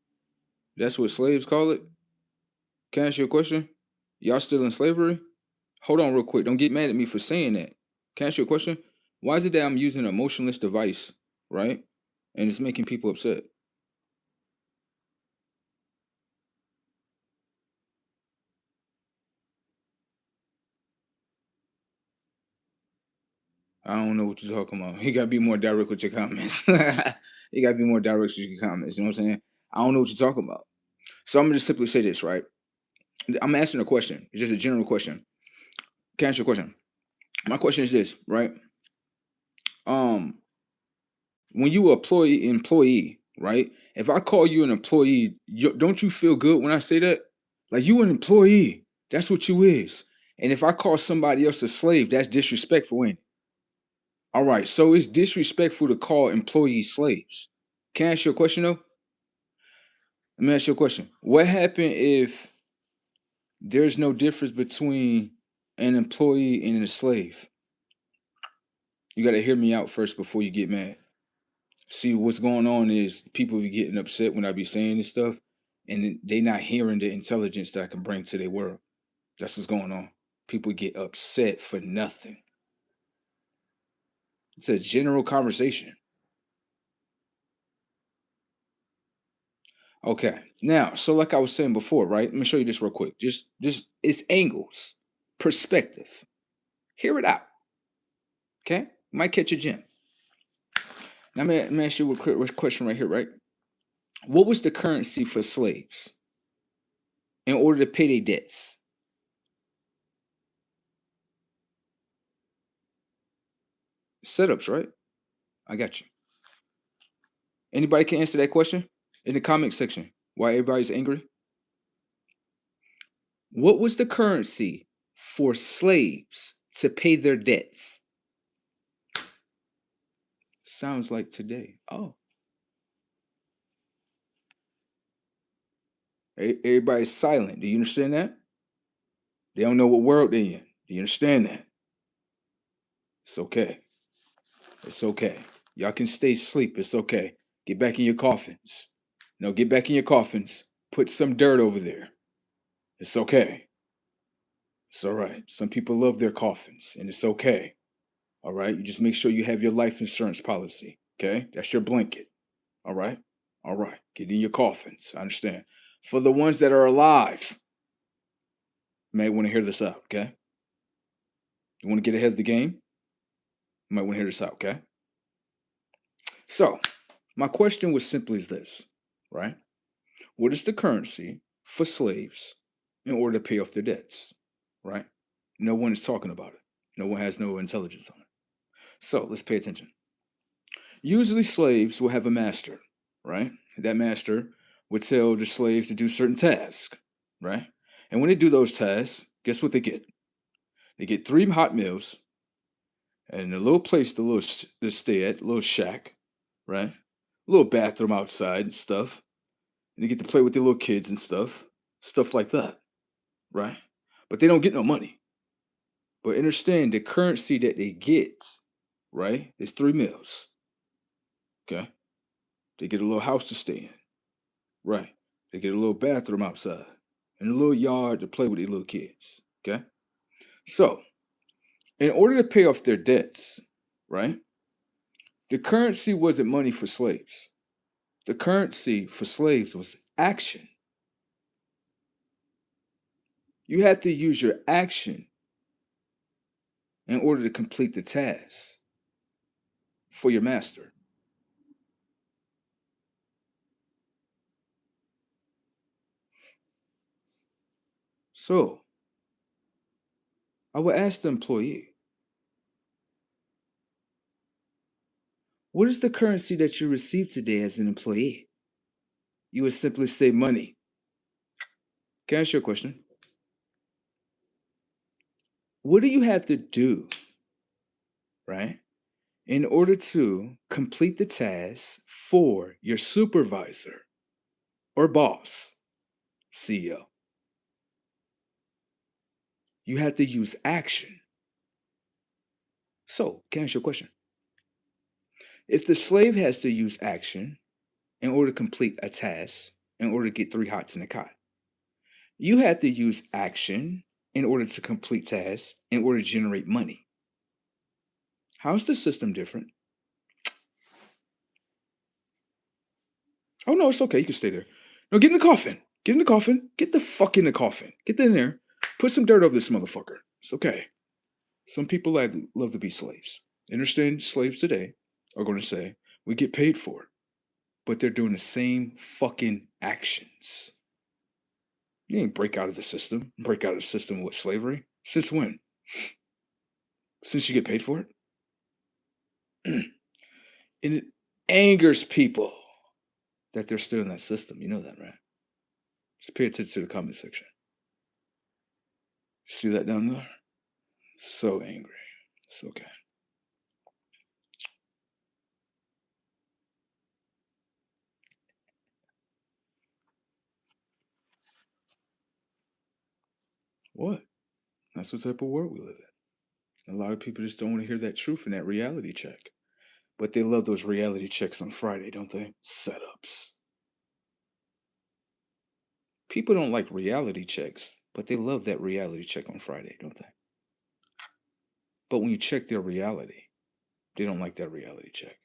That's what slaves call it? Can I ask you a question? Y'all still in slavery? Hold on real quick. Don't get mad at me for saying that. Can I ask you a question? Why is it that I'm using an emotionless device, right? And it's making people upset? I don't know what you're talking about. You gotta be more direct with your comments. You gotta be more direct with your comments. You know what I'm saying? I don't know what you're talking about. So I'm gonna just simply say this, right? I'm asking a question. It's just a general question. Can I ask you a question? My question is this, right? Um, when you employee, right? If I call you an employee, don't you feel good when I say that? Like you an employee. That's what you is. And if I call somebody else a slave, that's disrespectful, ain't it? All right. So it's disrespectful to call employees slaves. Can I ask you a question though? Let me ask you a question. What happened if there's no difference between an employee and a slave? You got to hear me out first before you get mad. See, what's going on is people be getting upset when I be saying this stuff, and they not hearing the intelligence that I can bring to their world. That's what's going on. People get upset for nothing. It's a general conversation. Okay. Now, so like I was saying before, right? Let me show you this real quick. Just it's angles, perspective. Hear it out. Okay? Might catch a gem. Now, let me ask you a quick question right here, right? What was the currency for slaves in order to pay their debts? Setups, right? I got you. Anybody can answer that question in the comment section. Why everybody's angry? What was the currency for slaves to pay their debts? Sounds like today. Oh, everybody's silent. Do you understand that? They don't know what world they're in. Do you understand that? It's okay. It's okay. Y'all can stay asleep. It's okay. Get back in your coffins. No, get back in your coffins. Put some dirt over there. It's okay. It's all right. Some people love their coffins, and it's okay. All right. You just make sure you have your life insurance policy. Okay. That's your blanket. All right. All right. Get in your coffins. I understand. For the ones that are alive, you may want to hear this out. Okay. You want to get ahead of the game? You might want to hear this out. Okay. So, my question was simply as this, right? What is the currency for slaves in order to pay off their debts? Right? No one is talking about it. No one has no intelligence on it. So let's pay attention. Usually, slaves will have a master, right? That master would tell the slave to do certain tasks, right? And when they do those tasks, guess what they get? They get 3 hot meals and a little place to stay at, a little shack, right? A little bathroom outside and stuff. And they get to play with their little kids and stuff like that, right? But they don't get no money. But understand the currency that they get, right? Is 3 meals. Okay. They get a little house to stay in. Right. They get a little bathroom outside and a little yard to play with their little kids. Okay. So, in order to pay off their debts, right? The currency wasn't money for slaves. The currency for slaves was action. You have to use your action in order to complete the task for your master. So, I would ask the employee, what is the currency that you received today as an employee? You would simply say money. Can I ask you a question? What do you have to do, right, in order to complete the task for your supervisor or boss, CEO? You have to use action. So, can I ask you a question? If the slave has to use action in order to complete a task, in order to get three hots in a cot, you have to use action in order to complete tasks, in order to generate money. How's the system different? Oh, no, it's okay. You can stay there. No, get in the coffin. Get in the coffin. Get the fuck in the coffin. Get in there. Put some dirt over this motherfucker. It's okay. Some people love to be slaves. Understand slaves today are going to say, we get paid for it, but they're doing the same fucking actions. You ain't break out of the system. Break out of the system with slavery. Since when? Since you get paid for it? And it angers people that they're still in that system. You know that, right? Just pay attention to the comment section. See that down there? So angry. It's okay. What? That's what type of world we live in. A lot of people just don't want to hear that truth and that reality check. But they love those reality checks on Friday, don't they? Setups. People don't like reality checks, but they love that reality check on Friday, don't they? But when you check their reality, they don't like that reality check.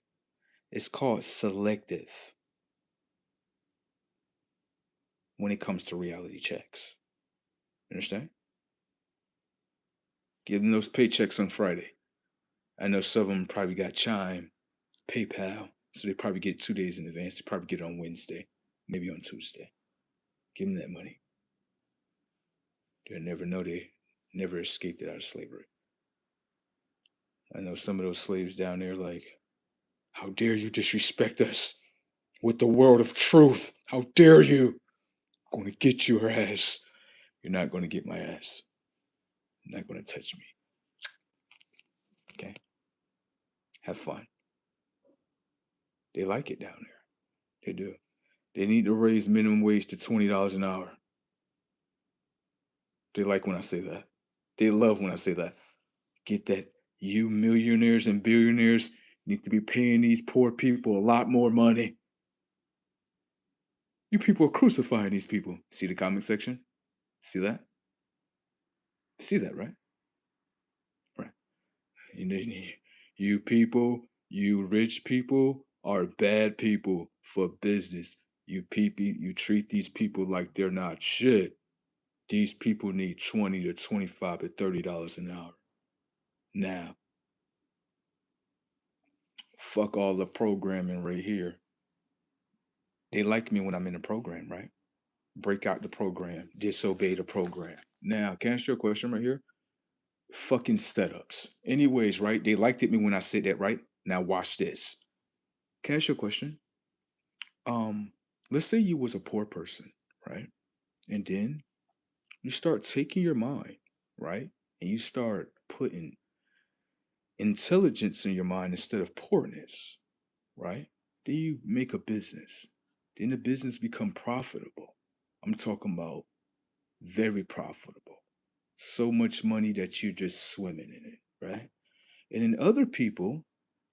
It's called selective when it comes to reality checks. Understand? Give them those paychecks on Friday. I know some of them probably got Chime, PayPal, so they probably get 2 days in advance. They probably get it on Wednesday, maybe on Tuesday. Give them that money. They'll never know they never escaped it out of slavery. I know some of those slaves down there like, how dare you disrespect us with the world of truth? How dare you? I'm going to get your ass. You're not going to get my ass. You're not going to touch me. Okay? Have fun. They like it down there. They do. They need to raise minimum wage to $20 an hour. They like when I say that. They love when I say that. Get that. You millionaires and billionaires need to be paying these poor people a lot more money. You people are crucifying these people. See the comment section? See that? See that, right? Right. You people, you rich people are bad people for business. You people, you treat these people like they're not shit. These people need 20 to 25 to $30 an hour. Now, fuck all the programming right here. They like me when I'm in a program, right? Break out the program, disobey the program. Now, can I ask you a question right here? Fucking setups. Anyways, right? They liked it me when I said that, right? Now watch this. Can I ask you a question? Um, let's say you was a poor person, right? And then you start taking your mind, right? And you start putting intelligence in your mind instead of poorness, right? Then you make a business. Then the business become profitable. I'm talking about very profitable. So much money that you're just swimming in it, right? And then other people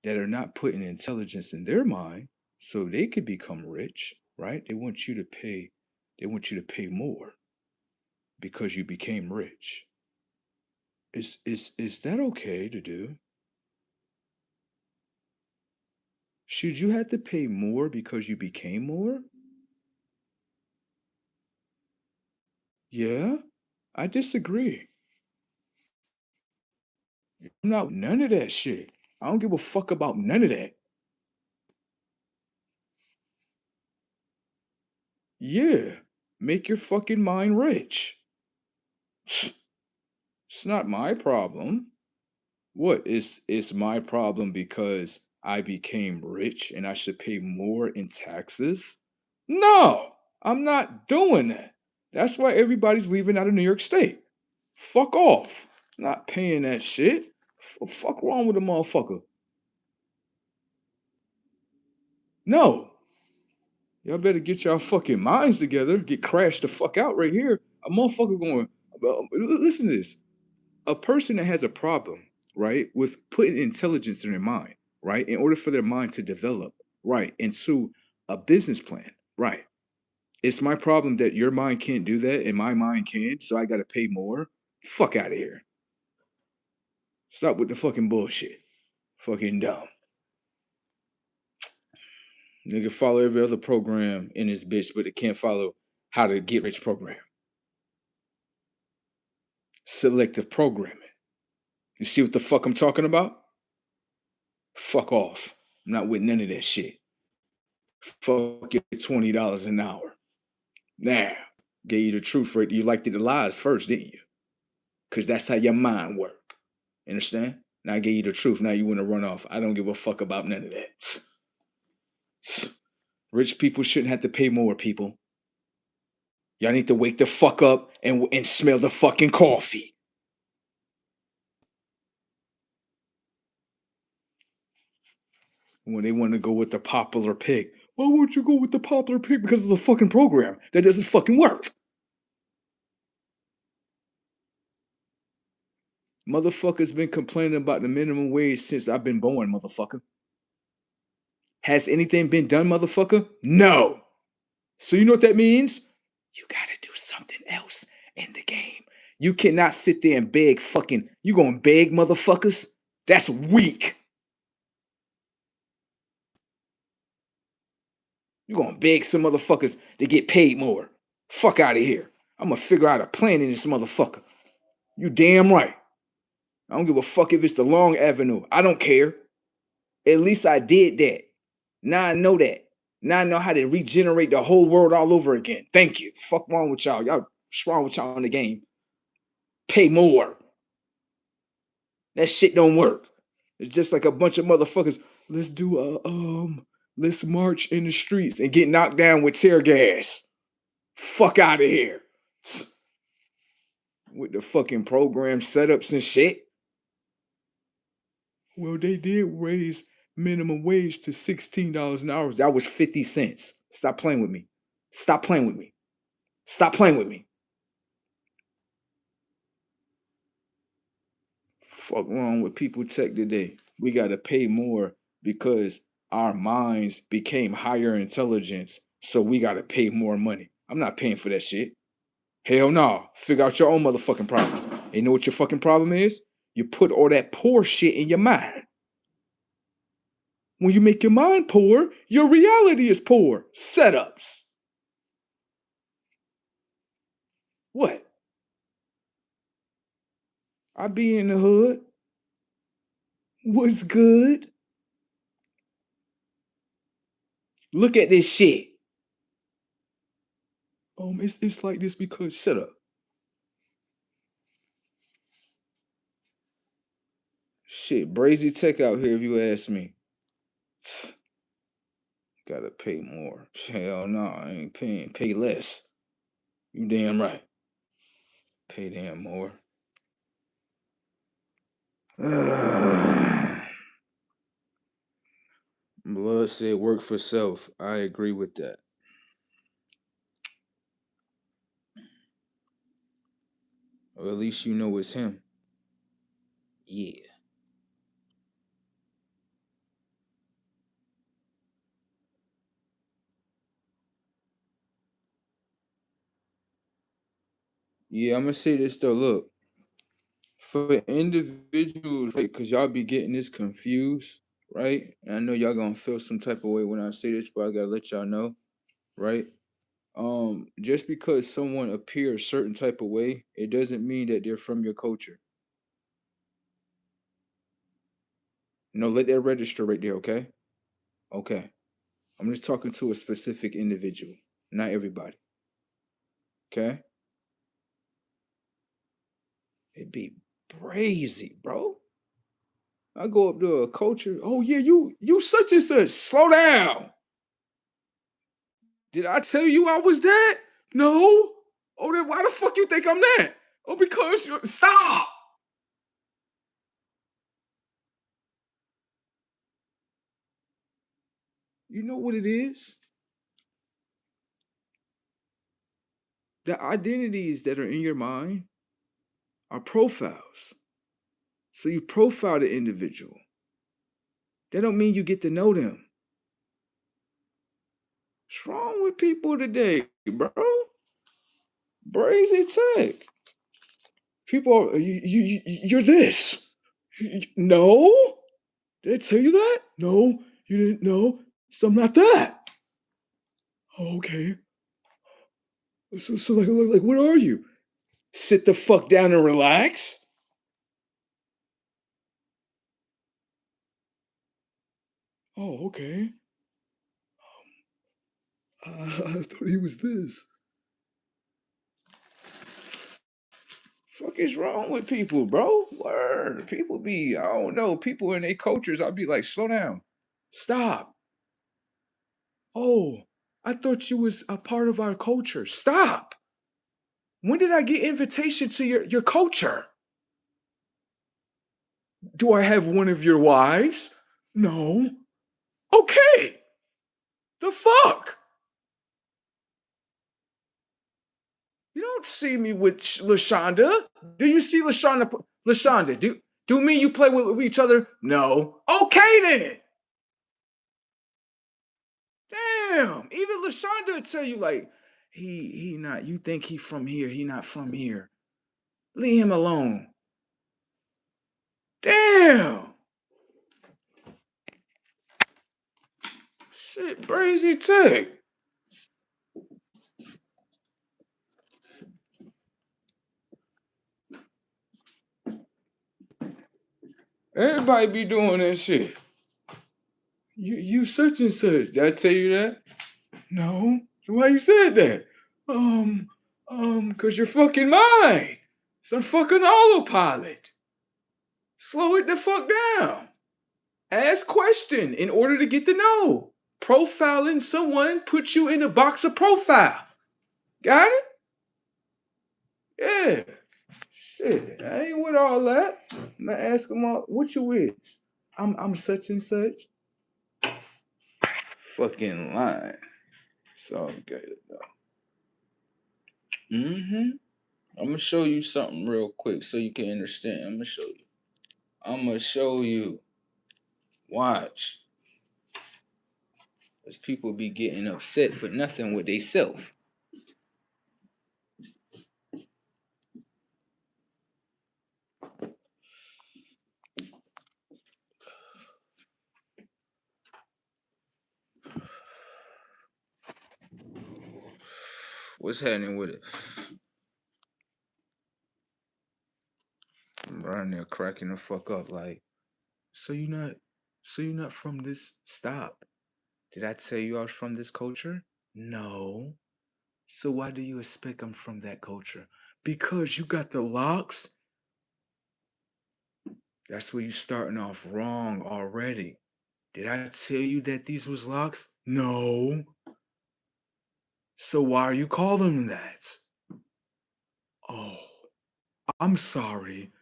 that are not putting intelligence in their mind so they could become rich, right? They want you to pay more because you became rich. Is that okay to do? Should you have to pay more because you became more? Yeah, I disagree. I'm not none of that shit. I don't give a fuck about none of that. Yeah, make your fucking mind rich. It's not my problem. What is it's my problem because I became rich and I should pay more in taxes? No, I'm not doing that. That's why everybody's leaving out of New York State. Fuck off. Not paying that shit. Fuck wrong with a motherfucker? No. Y'all better get y'all fucking minds together. Get crashed the fuck out right here. A motherfucker going, listen to this. A person that has a problem, right, with putting intelligence in their mind, right, in order for their mind to develop, right, into a business plan, right. It's my problem that your mind can't do that and my mind can, so I gotta pay more. Fuck out of here. Stop with the fucking bullshit. Fucking dumb. Nigga follow every other program in this bitch, but it can't follow how to get rich program. Selective programming. You see what the fuck I'm talking about? Fuck off. I'm not with none of that shit. Fuck your $20 an hour. Now, gave you the truth, right? You liked the lies first, didn't you? Because that's how your mind work. Understand? Now I gave you the truth. Now you want to run off. I don't give a fuck about none of that. Rich people shouldn't have to pay more, people. Y'all need to wake the fuck up and smell the fucking coffee. When they want to go with the popular pick. Why won't you go with the popular pick? Because it's a fucking program that doesn't fucking work. Motherfuckers been complaining about the minimum wage since I've been born, motherfucker. Has anything been done, motherfucker? No. So you know what that means? You gotta do something else in the game. You cannot sit there and beg fucking. You gonna beg motherfuckers? That's weak. You gonna beg some motherfuckers to get paid more. Fuck out of here. I'm gonna figure out a plan in this motherfucker. You damn right. I don't give a fuck if it's the long avenue. I don't care. At least I did that. Now I know that. Now I know how to regenerate the whole world all over again. Thank you. Fuck wrong with y'all. What's wrong with y'all in the game? Pay more. That shit don't work. It's just like a bunch of motherfuckers. Let's do let's march in the streets and get knocked down with tear gas. Fuck out of here. With the fucking program setups and shit. Well, they did raise minimum wage to $16 an hour. That was 50 cents. Stop playing with me. Stop playing with me. Stop playing with me. Fuck wrong with people tech today. We gotta pay more because our minds became higher intelligence. So we gotta pay more money. I'm not paying for that shit. Hell no. Figure out your own motherfucking problems. And you know what your fucking problem is? You put all that poor shit in your mind. When you make your mind poor, your reality is poor. Setups. What? I be in the hood. What's good? Look at this shit. It's like this because shut up. Shit, brazy tech out here if you ask me. Gotta pay more. Hell no, I ain't paying. Pay less. You damn right. Pay damn more. Blood said work for self. I agree with that. Or at least you know it's him. Yeah. Yeah, I'm gonna say this though. Look, for individuals, right? Because y'all be getting this confused, right? And I know y'all gonna feel some type of way when I say this, but I gotta let y'all know, right? Just because someone appears certain type of way, it doesn't mean that they're from your culture. No, let that register right there, okay? Okay. I'm just talking to a specific individual, not everybody. Okay? It'd be crazy, bro. I go up to a culture. Oh yeah, you such and such. Slow down. Did I tell you I was that? No. Oh, then why the fuck you think I'm that? Oh, because you stop. You know what it is? The identities that are in your mind are profiles. So you profile the individual. That don't mean you get to know them. What's wrong with people today, bro? Brazy tech. People are, you're this. No? Did I tell you that? No, you didn't know. So I'm not that. Oh, okay. So like, what are you? Sit the fuck down and relax. Oh, okay. I thought he was this. Fuck is wrong with people, bro? Word. People be, I don't know, people in their cultures, I'll be like, slow down. Stop. Oh, I thought you was a part of our culture. Stop. When did I get invitation to your culture? Do I have one of your wives? No. Okay. The fuck? You don't see me with Lashonda. Do you see Lashonda? Lashonda, do me you play with each other? No. Okay then. Damn. Even Lashonda will tell you like he not. You think he from here? He not from here. Leave him alone. Damn. Shit, brazy tech. Everybody be doing that shit. You such and such. Did I tell you that? No. So why you said that? Cause you're fucking mine. It's on fucking autopilot. Slow it the fuck down. Ask question in order to get to know. Profiling someone puts you in a box of profile. Got it? Yeah. Shit, I ain't with all that. I'm gonna ask them all, what you is? I'm such and such. Fucking lying. So good though. Mm-hmm. I'm gonna show you something real quick so you can understand. I'm gonna show you. I'm gonna show you. Watch. Cause people be getting upset for nothing with they self. What's happening with it? I'm around there cracking the fuck up like, so you not so you're not from this stop. Did I tell you I was from this culture? No. So why do you expect I'm from that culture? Because you got the locks? That's where you starting off wrong already. Did I tell you that these was locks? No. So why are you calling them that? Oh, I'm sorry.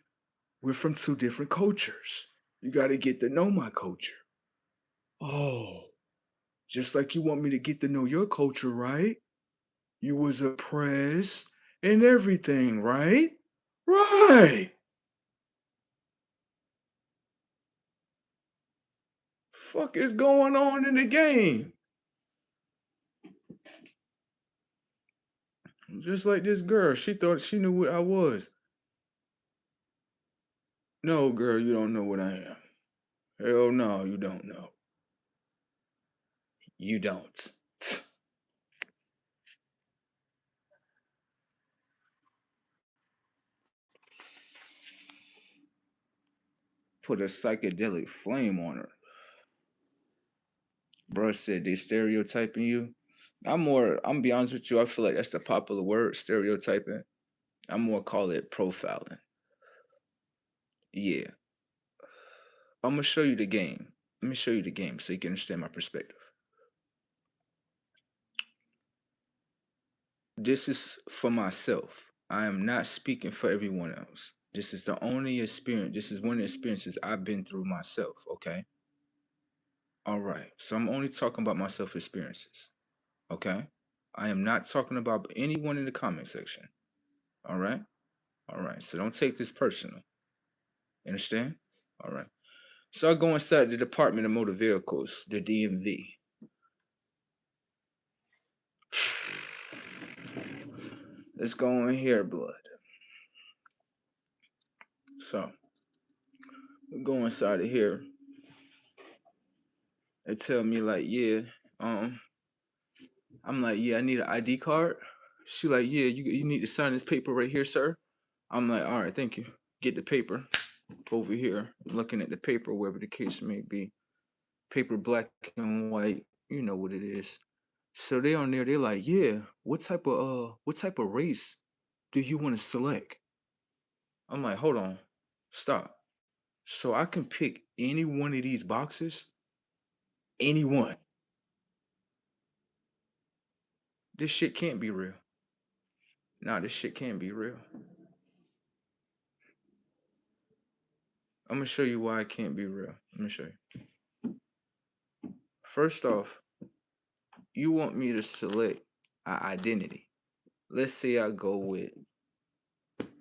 We're from two different cultures. You got to get to know my culture. Oh, just like you want me to get to know your culture, right? You was oppressed and everything, right? Right. Fuck is going on in the game? Just like this girl, she thought she knew what I was. No, girl, you don't know what I am. Hell no, you don't know. You don't. Put a psychedelic flame on her. Bruh said they stereotyping you. I'm gonna be honest with you, I feel like that's the popular word, stereotyping. I'm more call it profiling. Yeah. I'm gonna show you the game. Let me show you the game so you can understand my perspective. This is for myself. I am not speaking for everyone else. This is the only experience. This is one of the experiences I've been through myself. Okay. All right. So I'm only talking about myself experiences. Okay. I am not talking about anyone in the comment section. All right. All right. So don't take this personal. You understand? All right. So I go inside the Department of Motor Vehicles, the DMV. Let's go in here, blood. So we go inside of here. They tell me like, yeah, I'm like, yeah, I need an ID card. She like, yeah, you need to sign this paper right here, sir. I'm like, all right, thank you. Get the paper over here. I'm looking at the paper, wherever the case may be. Paper black and white, you know what it is. So they on there, they're like, yeah, what type of race do you want to select? I'm like, hold on, stop. So I can pick any one of these boxes, any one. This shit can't be real. Nah, this shit can't be real. I'm gonna show you why it can't be real. Let me show you. First off, you want me to select an identity. Let's say I go with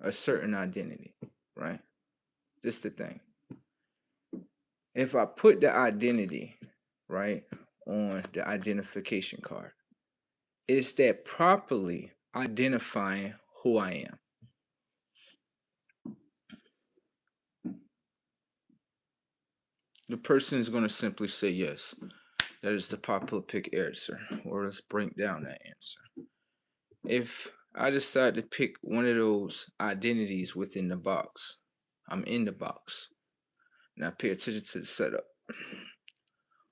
a certain identity, right? This is the thing. If I put the identity, right, on the identification card, is that properly identifying who I am? The person is going to simply say yes. That is the popular pick answer. Or let's break down that answer. If I decide to pick one of those identities within the box, I'm in the box. Now pay attention to the setup.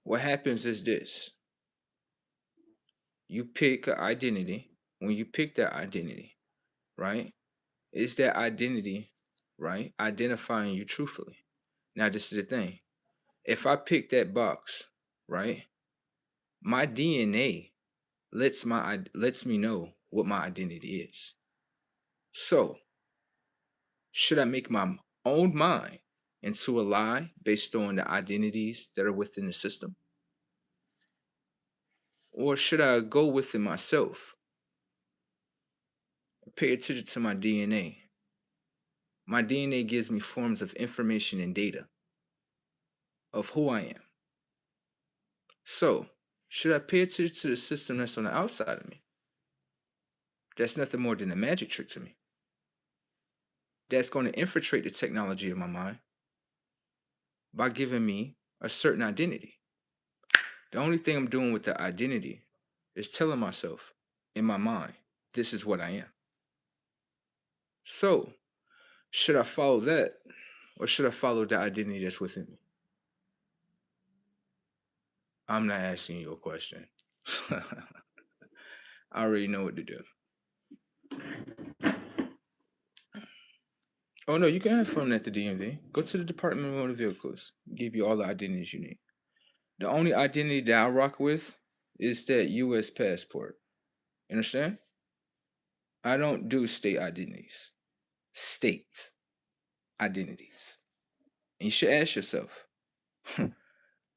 What happens is this. You pick an identity. When you pick that identity, right? Is that identity, right, identifying you truthfully? Now this is the thing. If I pick that box, right, my DNA lets me know what my identity is. So, should I make my own mind into a lie based on the identities that are within the system? Or should I go within myself, pay attention to my DNA? My DNA gives me forms of information and data of who I am. So, should I pay attention to the system that's on the outside of me? That's nothing more than a magic trick to me. That's going to infiltrate the technology of my mind by giving me a certain identity. The only thing I'm doing with the identity is telling myself in my mind, this is what I am. So, should I follow that or should I follow the identity that's within me? I'm not asking you a question. I already know what to do. Oh no, you can have fun at the DMV. Go to the Department of Motor Vehicles. Give you all the identities you need. The only identity that I rock with is that U.S. passport. You understand? I don't do state identities. State identities. And you should ask yourself,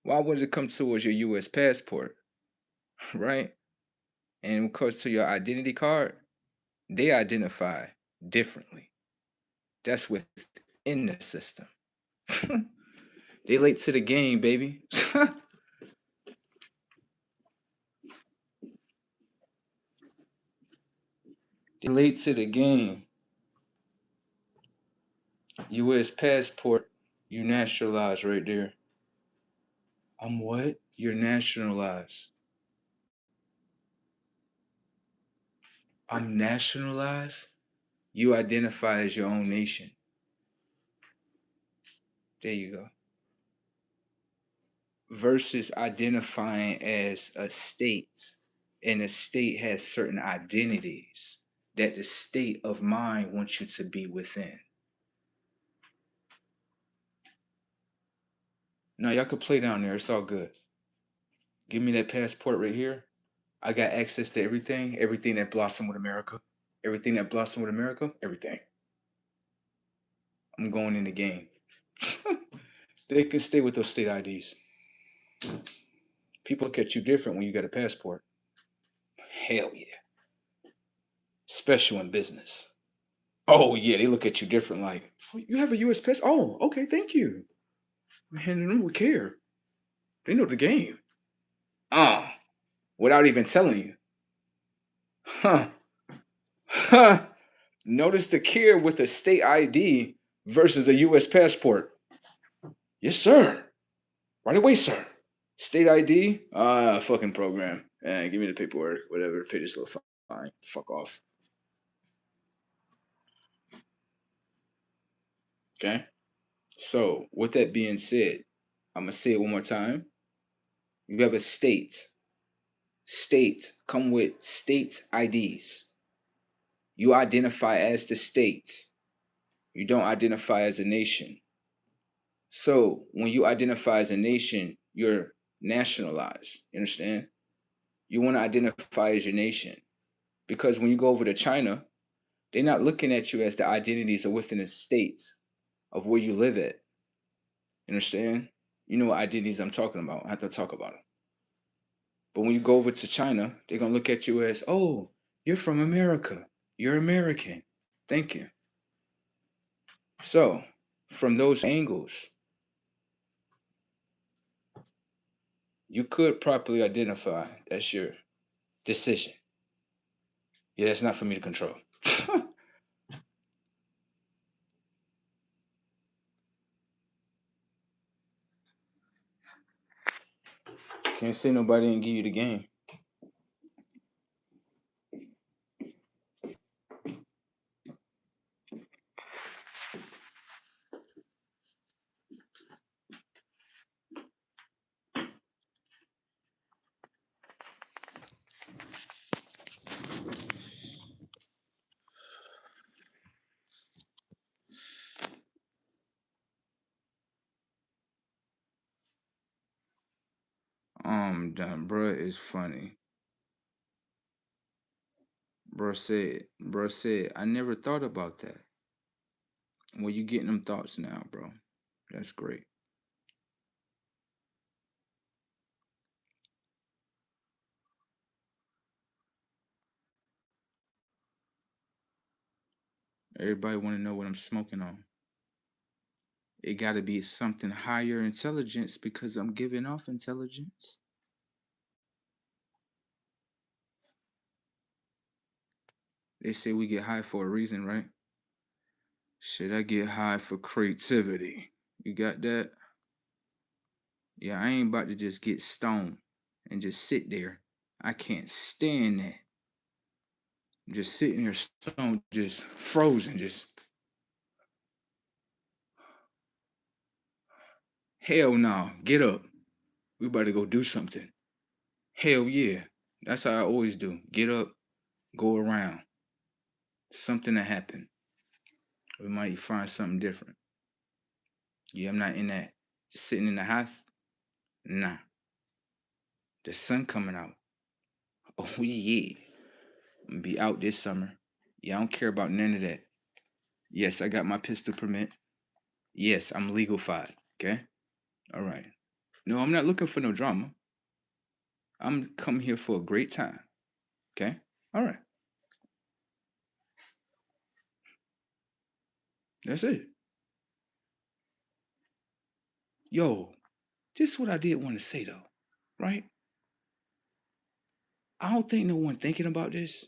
why would it come towards your U.S. passport, right? And when it comes to your identity card, they identify differently. That's within the system. They late to the game, baby. They late to the game. U.S. passport, you nationalized right there. I'm what? You're nationalized. I'm nationalized? You identify as your own nation. There you go. Versus identifying as a state. And a state has certain identities that the state of mind wants you to be within. Now, y'all can play down there. It's all good. Give me that passport right here. I got access to everything, everything that blossomed with America, everything that blossomed with America, everything. I'm going in the game. They can stay with those state IDs. People look at you different when you got a passport. Hell yeah. Special in business. Oh yeah, they look at you different. Like, "Oh, you have a U.S. passport? Oh, okay, thank you. I'm handing them with care. They know the game. Ah, without even telling you. Huh. Huh. Notice the care with a state ID versus a U.S. passport. Yes, sir. Right away, sir. State ID? Fucking program. Give me the paperwork, whatever. Pay this little fine. Fuck off. Okay? So, with that being said, I'm going to say it one more time. You have a state. State come with state IDs. You identify as the state. You don't identify as a nation. So, when you identify as a nation, you're nationalized. You understand? You want to identify as your nation. Because when you go over to China, they're not looking at you as the identities are within the states of where you live at. You understand? You know what identities I'm talking about. I have to talk about them. But when you go over to China, they're gonna look at you as, oh, you're from America. You're American. Thank you. So, from those angles, you could properly identify that's your decision. Yeah, that's not for me to control. Can't say nobody didn't give you the game. Done, bruh is funny. Bruh said, I never thought about that. Well, you getting them thoughts now, bro. That's great. Everybody want to know what I'm smoking on. It got to be something higher intelligence because I'm giving off intelligence. They say we get high for a reason, right? Should I get high for creativity? You got that? Yeah, I ain't about to just get stoned and just sit there. I can't stand that. Just sitting here stoned, just frozen, just hell no. Get up. We about to go do something. Hell yeah. That's how I always do. Get up, go around. Something to happen. We might find something different. Yeah, I'm not in that. Just sitting in the house. Nah. The sun coming out. Oh yeah. I'm gonna be out this summer. Yeah, I don't care about none of that. Yes, I got my pistol permit. Yes, I'm legalified. Okay? All right. No, I'm not looking for no drama. I'm come here for a great time. Okay? All right. That's it. Yo, this is what I did want to say though. Right? I don't think no one thinking about this,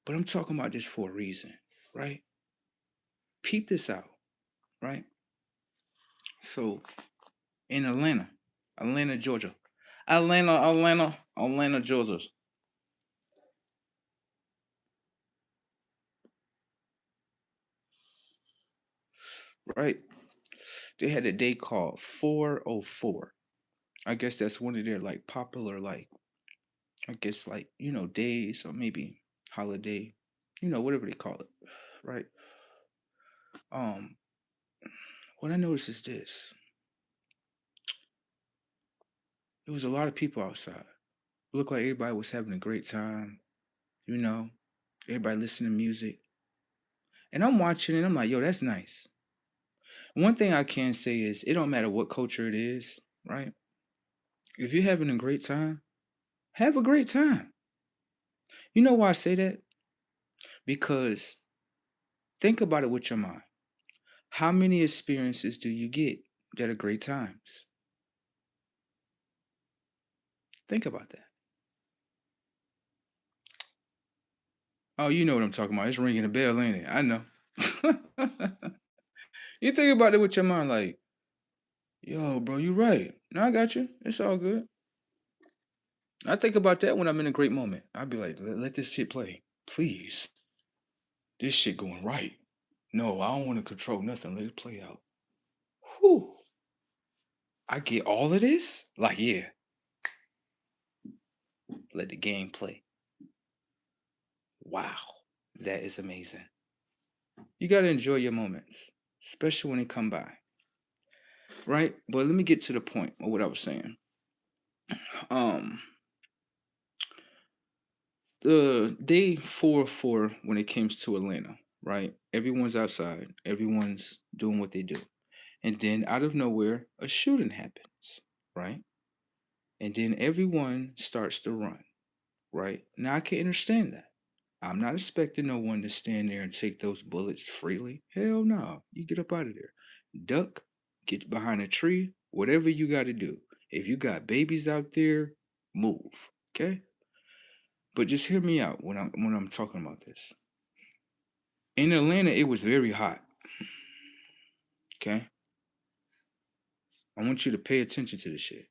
but I'm talking about this for a reason. Right? Peep this out. Right? So in Atlanta, Georgia. Atlanta, Georgia. Right? They had a day called 404. I guess that's one of their like popular like I guess like, days or maybe holiday, whatever they call it. Right? Um what I noticed is this. There was a lot of people outside. Looked like everybody was having a great time, you know, everybody listening to music. And I'm watching it, I'm like, yo, that's nice. One thing I can say is it don't matter what culture it is, right? If you're having a great time, have a great time. You know why I say that? Because think about it with your mind. How many experiences do you get that are great times? Think about that. Oh, you know what I'm talking about. It's ringing a bell, ain't it? I know. You think about it with your mind like, yo, bro, you right. No, I got you. It's all good. I think about that when I'm in a great moment. I'd be like, let this shit play. Please. This shit going right. No, I don't want to control nothing. Let it play out. Whew. I get all of this? Like, yeah, let the game play. Wow. That is amazing. You got to enjoy your moments, especially when they come by. Right? But let me get to the point of what I was saying. Um, the day 4 when it comes to Atlanta, right? Everyone's outside, everyone's doing what they do. And then out of nowhere, a shooting happens, right? And then everyone starts to run, right? Now I can understand that. I'm not expecting no one to stand there and take those bullets freely. Hell no. You get up out of there. Duck, get behind a tree, whatever you got to do. If you got babies out there, move. Okay? But just hear me out when I'm talking about this. In Atlanta, it was very hot. Okay? I want you to pay attention to this shit.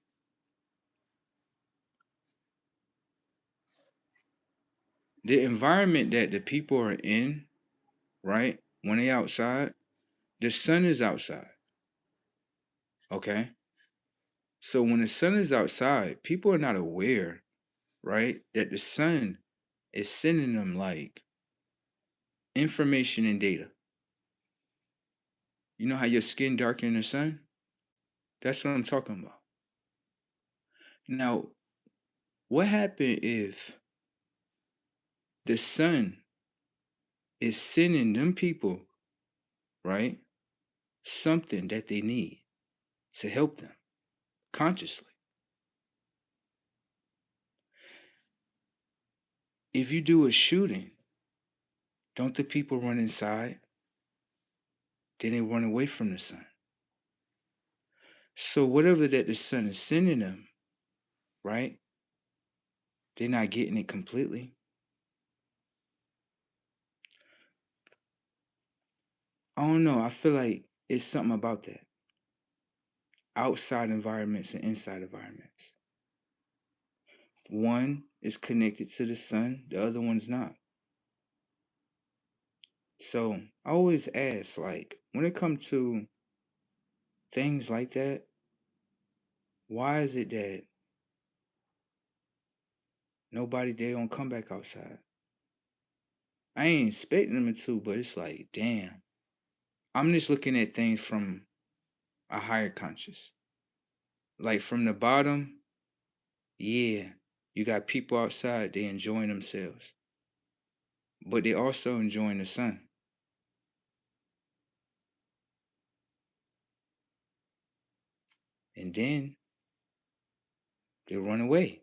The environment that the people are in, right? When they outside, the sun is outside. Okay? So when the sun is outside, people are not aware, right, that the sun is sending them like information and data. You know how your skin darken in the sun? That's what I'm talking about. Now, what happened if the sun is sending them people, right, something that they need to help them consciously? If you do a shooting, don't the people run inside? Then they run away from the sun. So whatever that the sun is sending them, right? They're not getting it completely. I don't know. I feel like it's something about that. Outside environments and inside environments. One is connected to the sun, the other one's not. So I always ask, like, when it comes to things like that, why is it that nobody they don't come back outside? I ain't expecting them to, but it's like, damn. I'm just looking at things from a higher conscious. Like from the bottom, yeah, you got people outside, they enjoying themselves. But they also enjoying the sun. And then they run away.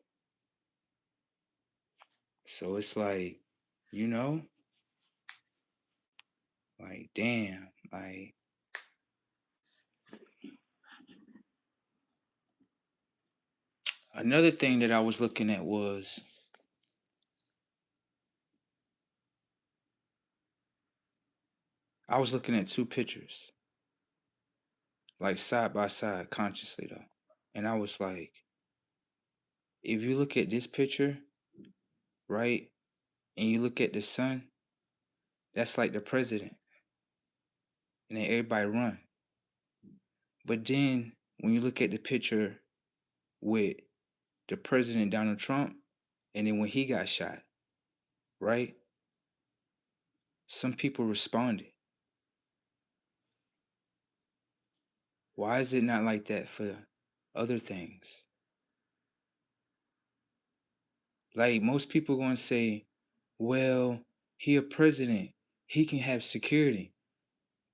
So it's like, you know, like damn, like another thing that I was looking at was I was looking at two pictures, like side by side, consciously though. And I was like, if you look at this picture, right, and you look at the sun, that's like the president. And then everybody run. But then when you look at the picture with the president Donald Trump, and then when he got shot, right? Some people responded. Why is it not like that for other things? Like most people gonna say, well, he a president. He can have security.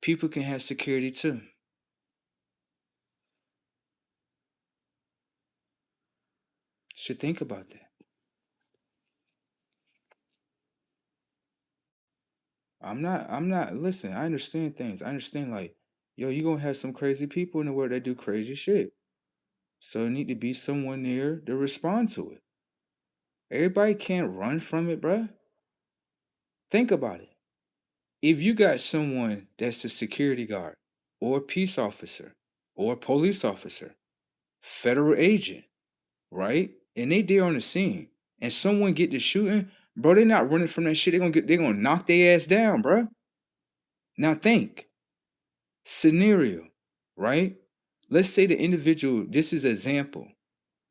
People can have security too. Should think about that. I'm not listen, I understand things. I understand like, yo, you gonna have some crazy people in the world that do crazy shit. So there need to be someone there to respond to it. Everybody can't run from it, bruh. Think about it. If you got someone that's a security guard or a peace officer or a police officer, federal agent, right? And they there on the scene and someone get to shooting, bro, they not running from that shit. They gonna knock their ass down, bro. Now think. Scenario, right? Let's say the individual, this is an example,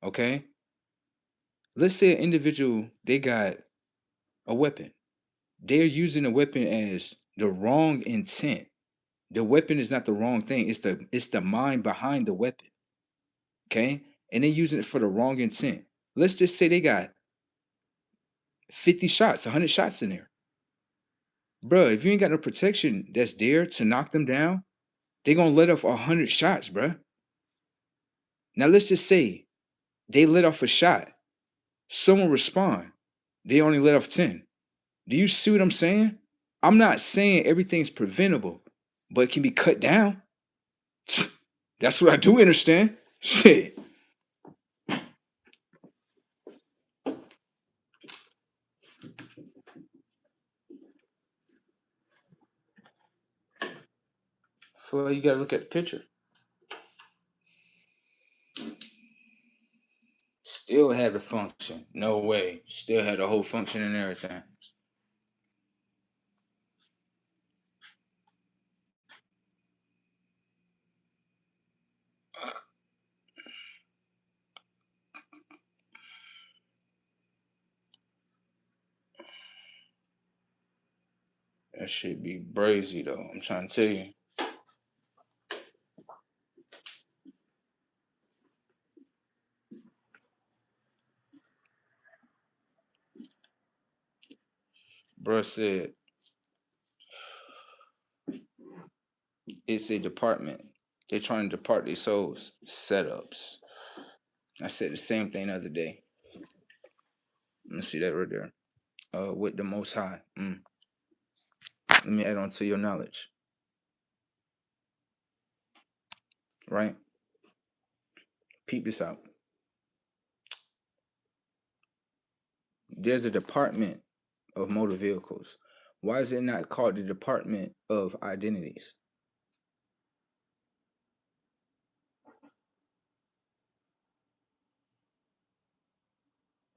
okay? Let's say an individual, they got a weapon. They're using the weapon as the wrong intent. The weapon is not the wrong thing. It's the mind behind the weapon. Okay? And they're using it for the wrong intent. Let's just say they got 50 shots, 100 shots in there. Bro, if you ain't got no protection that's there to knock them down, they're gonna let off 100 shots, bro. Now let's just say they let off a shot. Someone respond. They only let off 10. Do you see what I'm saying? I'm not saying everything's preventable, but it can be cut down. That's what I do understand. Shit. Well, you gotta look at the picture. Still had the function. No way. Still had the whole function and everything. That shit be brazy though. I'm trying to tell you. Bruh said it's a department. They're trying to depart their souls. Setups. I said the same thing the other day. Let me see that right there. With the most high. Let me add on to your knowledge. Right? Peep this out. There's a department of motor vehicles. Why is it not called the Department of Identities?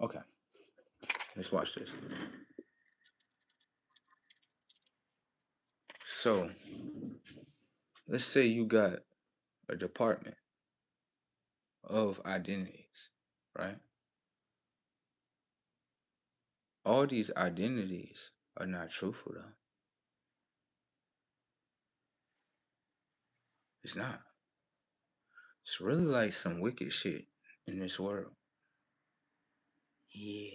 Okay, let's watch this. So, let's say you got a department of identities, right? All these identities are not truthful, though. It's not. It's really like some wicked shit in this world. Yeah.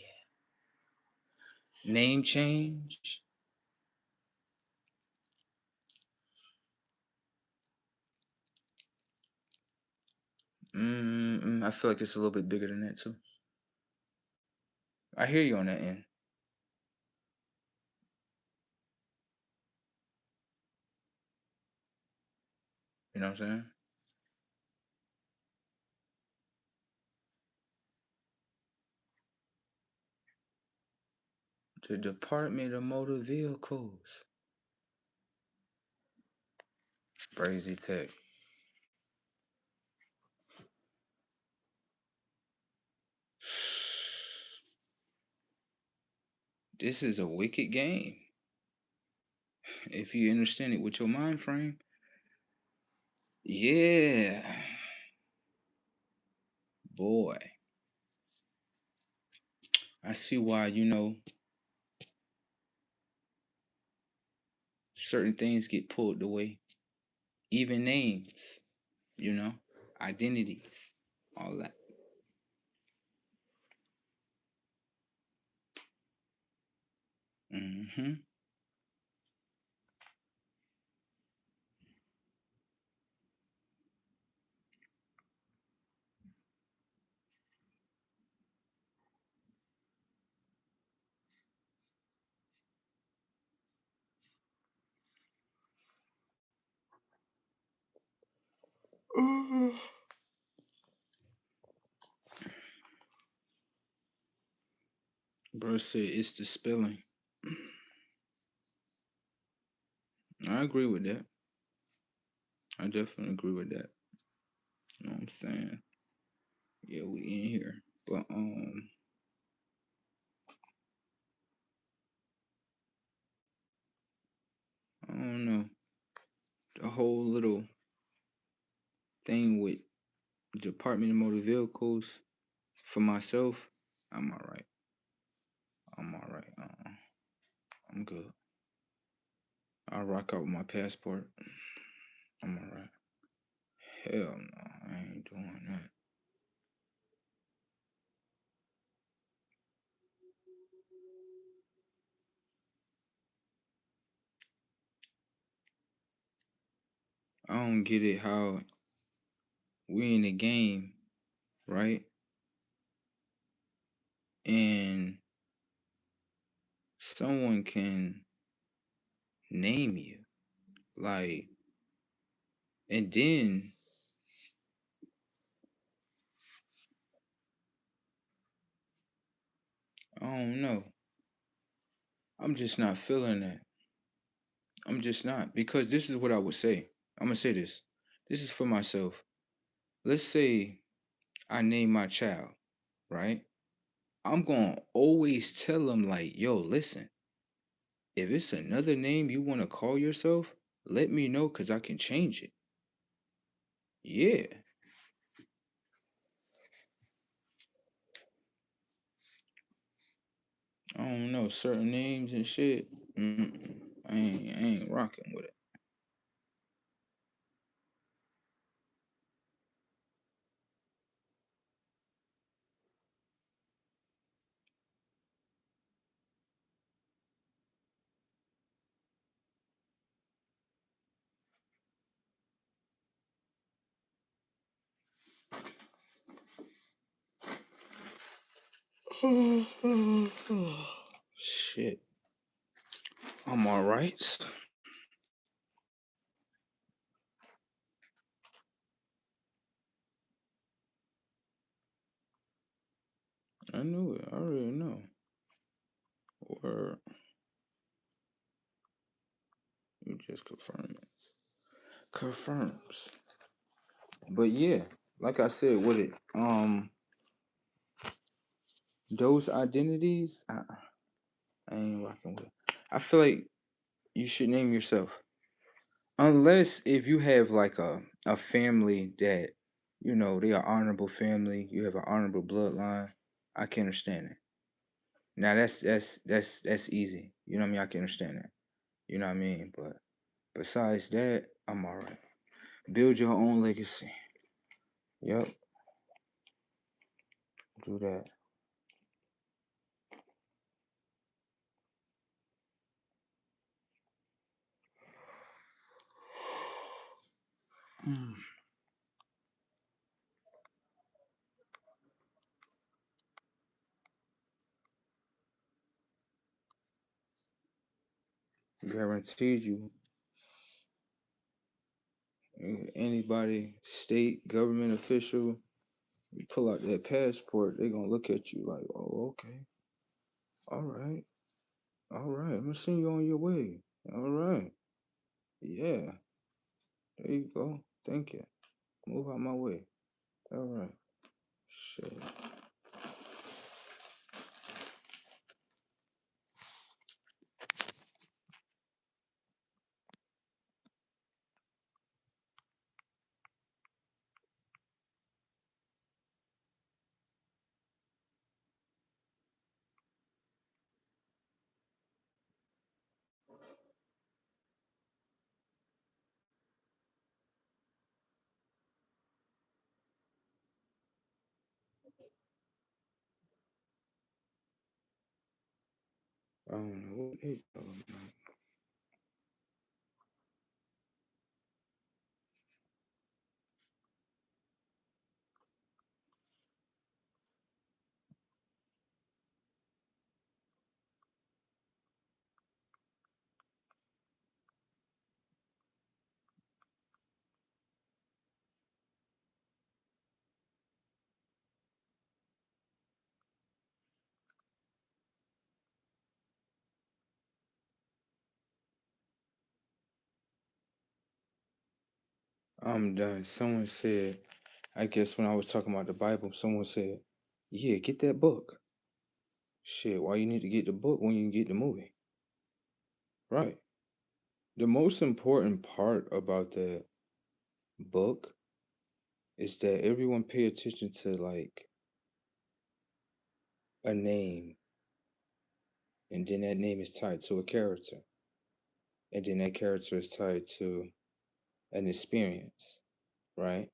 Name change. I feel like it's a little bit bigger than that, too. I hear you on that end. You know what I'm saying? The Department of Motor Vehicles. Crazy tech. This is a wicked game. If you understand it with your mind frame. Yeah. Boy. I see why, certain things get pulled away. Even names, you know, identities, all that. Mm-hmm. Bro said it's the spelling. I agree with that. I definitely agree with that. You know what I'm saying? Yeah, we in here. But I don't know. The whole little thing with Department of Motor Vehicles for myself, I'm alright. I'm alright. I'm good. I'll rock out with my passport. I'm alright. Hell no, I ain't doing that. I don't get it how we in the game, right? And someone can name you. Like, and then I don't know. I'm just not feeling that. I'm just not. Because this is what I would say. I'm gonna say this. This is for myself. Let's say I name my child, right? I'm gonna always tell them like, yo, listen, if it's another name you wanna call yourself, let me know because I can change it. Yeah. I don't know, certain names and shit. Mm-mm. I ain't rocking with it. Shit. I'm alright. I knew it. I already know. Or you just confirm it. Confirms. But yeah, like I said with it, those identities, I ain't rocking with it. I feel like you should name yourself. Unless if you have like a family that, they are honorable family, you have an honorable bloodline, I can understand that. Now that's easy. You know what I mean? I can understand that. You know what I mean? But besides that, I'm alright. Build your own legacy. Yep, do that. Mm. Guaranteed you, anybody, state, government official, you pull out that passport, they gonna look at you like, oh, okay, all right, all right, I'm gonna send you on your way. All right, yeah, there you go. Thank you. Move out my way. All right, shit. I don't know what they talking about. I'm done. Someone said, I guess when I was talking about the Bible, someone said, "Yeah, get that book." Shit, why you need to get the book when you can get the movie? Right. The most important part about the book is that everyone pay attention to like a name, and then that name is tied to a character, and then that character is tied to an experience, right?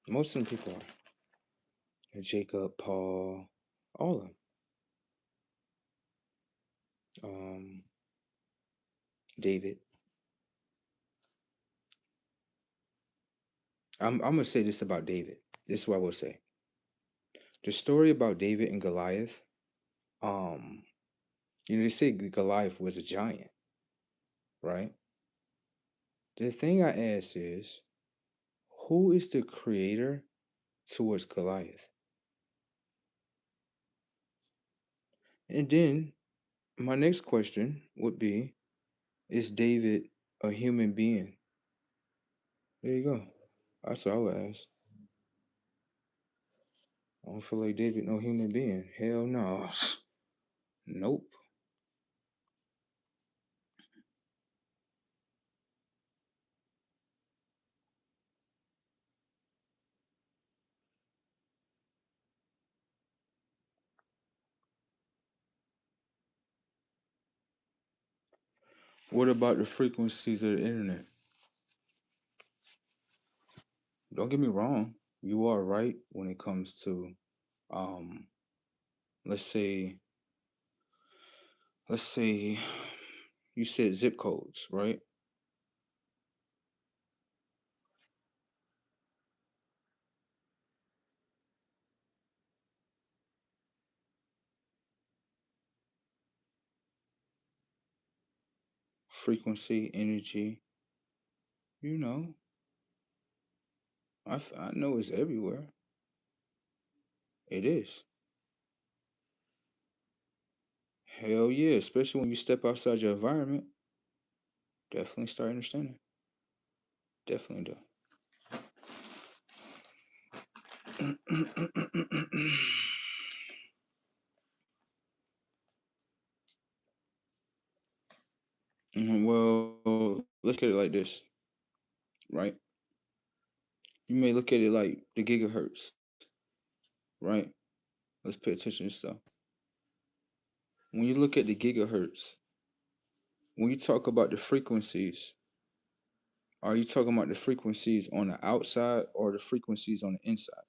Most of them people are Jacob, Paul, all of them. Um, David. I'm gonna say this about David. This is what I will say. The story about David and Goliath. Um, they say Goliath was a giant, right? The thing I ask is, who is the creator towards Goliath? And then my next question would be, is David a human being? There you go. That's what I would ask. I don't feel like David no human being. Hell no. Nope. What about the frequencies of the internet? Don't get me wrong. You are right when it comes to um let's say let's say you said zip codes, right? Frequency, energy, you know. I know it's everywhere. It is. Hell yeah, especially when you step outside your environment. Definitely start understanding. Definitely do. Well, let's get it like this, right? You may look at it like the gigahertz, right? Let's pay attention to stuff. When you look at the gigahertz, when you talk about the frequencies, are you talking about the frequencies on the outside or the frequencies on the inside?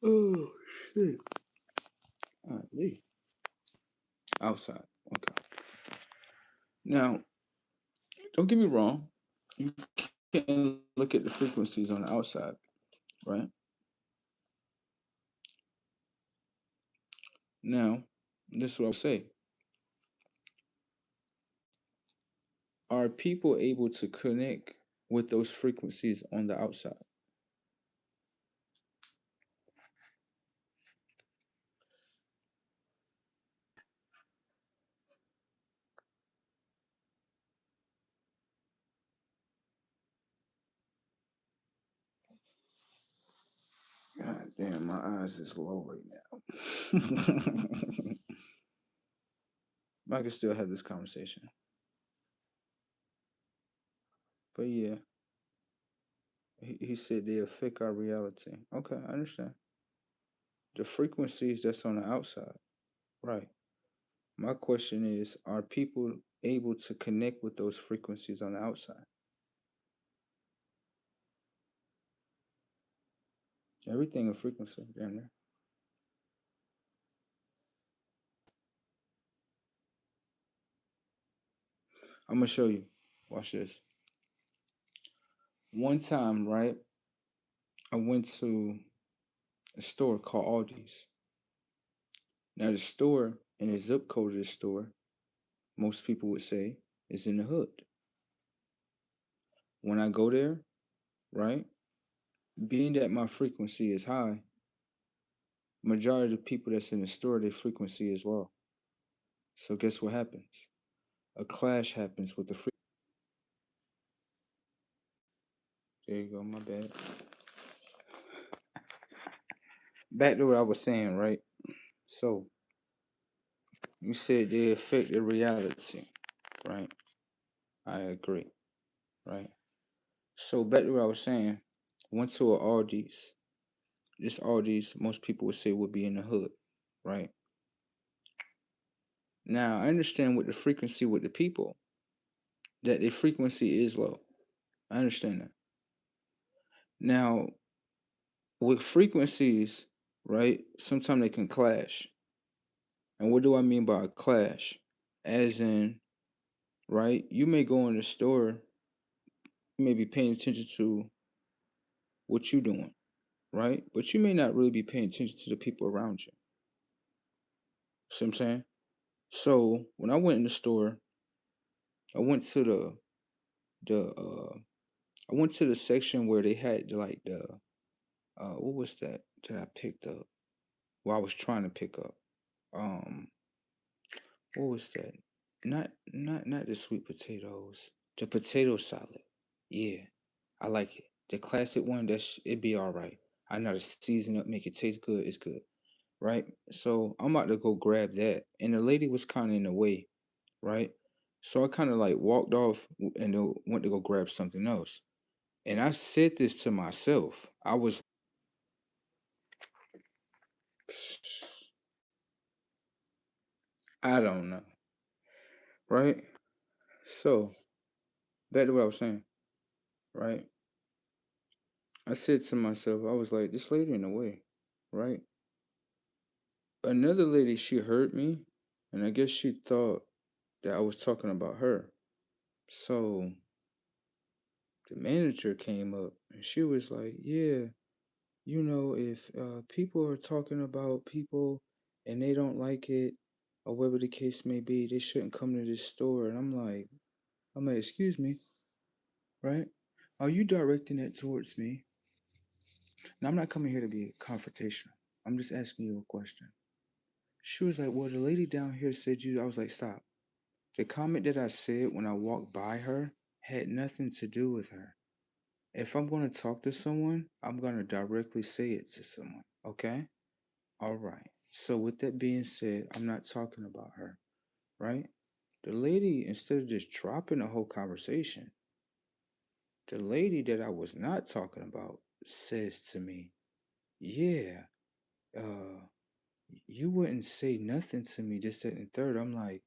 Oh shit. Golly. Outside. Okay. Now, don't get me wrong. You can look at the frequencies on the outside, right? Now, this is what I'll say. Are people able to connect with those frequencies on the outside? God damn, my eyes is low right now. I can still have this conversation. But yeah, he said they affect our reality. Okay, I understand. The frequencies that's on the outside, right? My question is, are people able to connect with those frequencies on the outside? Everything a frequency, damn near. I'm gonna show you. Watch this. One time, right, I went to a store called Aldi's. Now the store and the zip code of the store, most people would say, is in the hood. When I go there, right, being that my frequency is high, majority of the people that's in the store, their frequency is low. So guess what happens? A clash happens with the frequency. There you go, my bad. Back to what I was saying, right? So you said they affect the reality, right? I agree, right? So back to what I was saying, went to a Aldi's. This Aldi's, most people would say would be in the hood, right? Now I understand with the frequency with the people that the frequency is low. I understand that. Now with frequencies, right? Sometimes they can clash. And what do I mean by a clash? As in, right? You may go in the store, you may be paying attention to what you're doing, right? But you may not really be paying attention to the people around you. See what I'm saying? So when I went in the store, I went to the I went to the section where they had like the what was that I picked up? Well, I was trying to pick up. Um, what was that? Not the sweet potatoes. The potato salad. Yeah, I like it. The classic one. It be all right. I know to season up, make it taste good. It's good, right? So I'm about to go grab that, and the lady was kind of in the way, right? So I kind of like walked off and then went to go grab something else. And I said this to myself. I was, I don't know, right? So back to what I was saying, right? I said to myself, I was like, this lady in the way, right? Another lady, she heard me, and I guess she thought that I was talking about her. So the manager came up and she was like, yeah, if people are talking about people and they don't like it, or whatever the case may be, they shouldn't come to this store. And I'm like, excuse me, right? Are you directing it towards me? Now, I'm not coming here to be confrontational. I'm just asking you a question. She was like, well, the lady down here said you. I was like, stop. The comment that I said when I walked by her had nothing to do with her. If I'm going to talk to someone, I'm going to directly say it to someone. Okay? All right. So, with that being said, I'm not talking about her, right? The lady, instead of just dropping the whole conversation, the lady that I was not talking about says to me, yeah, uh, you wouldn't say nothing to me, this, that, and third. I'm like,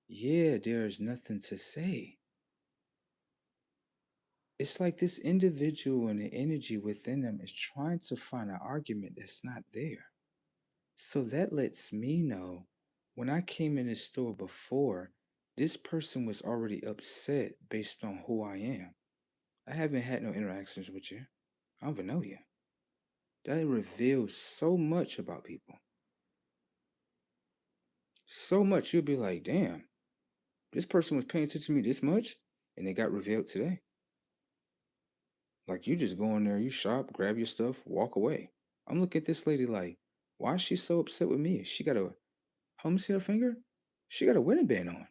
yeah, there's nothing to say. It's like this individual and the energy within them is trying to find an argument that's not there. So that lets me know when I came in this store before, this person was already upset based on who I am. I haven't had no interactions with you. I don't even know you. That reveals so much about people. So much you'll be like, damn, this person was paying attention to me this much, and it got revealed today. Like you just go in there, you shop, grab your stuff, walk away. I'm looking at this lady like, why is she so upset with me? She got a, let me see her finger. She got a wedding band on.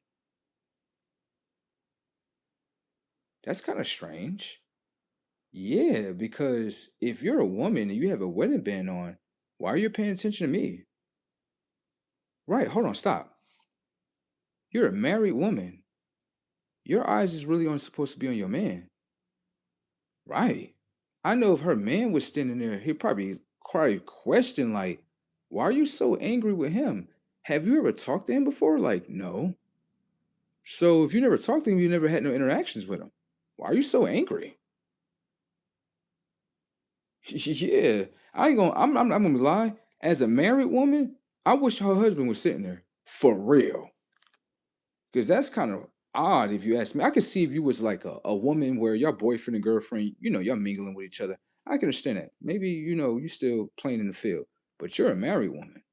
That's kind of strange. Yeah, because if you're a woman and you have a wedding band on, why are you paying attention to me? Right, hold on, stop. You're a married woman. Your eyes is really only supposed to be on your man. Right. I know if her man was standing there, he'd probably question like, why are you so angry with him? Have you ever talked to him before? Like, no. So if you never talked to him, you never had no interactions with him. Why are you so angry? Yeah, I ain't gonna. I'm gonna lie. As a married woman, I wish her husband was sitting there for real, because that's kind of odd if you ask me. I could see if you was like a woman where your boyfriend and girlfriend, y'all mingling with each other. I can understand that. Maybe you still playing in the field, but you're a married woman.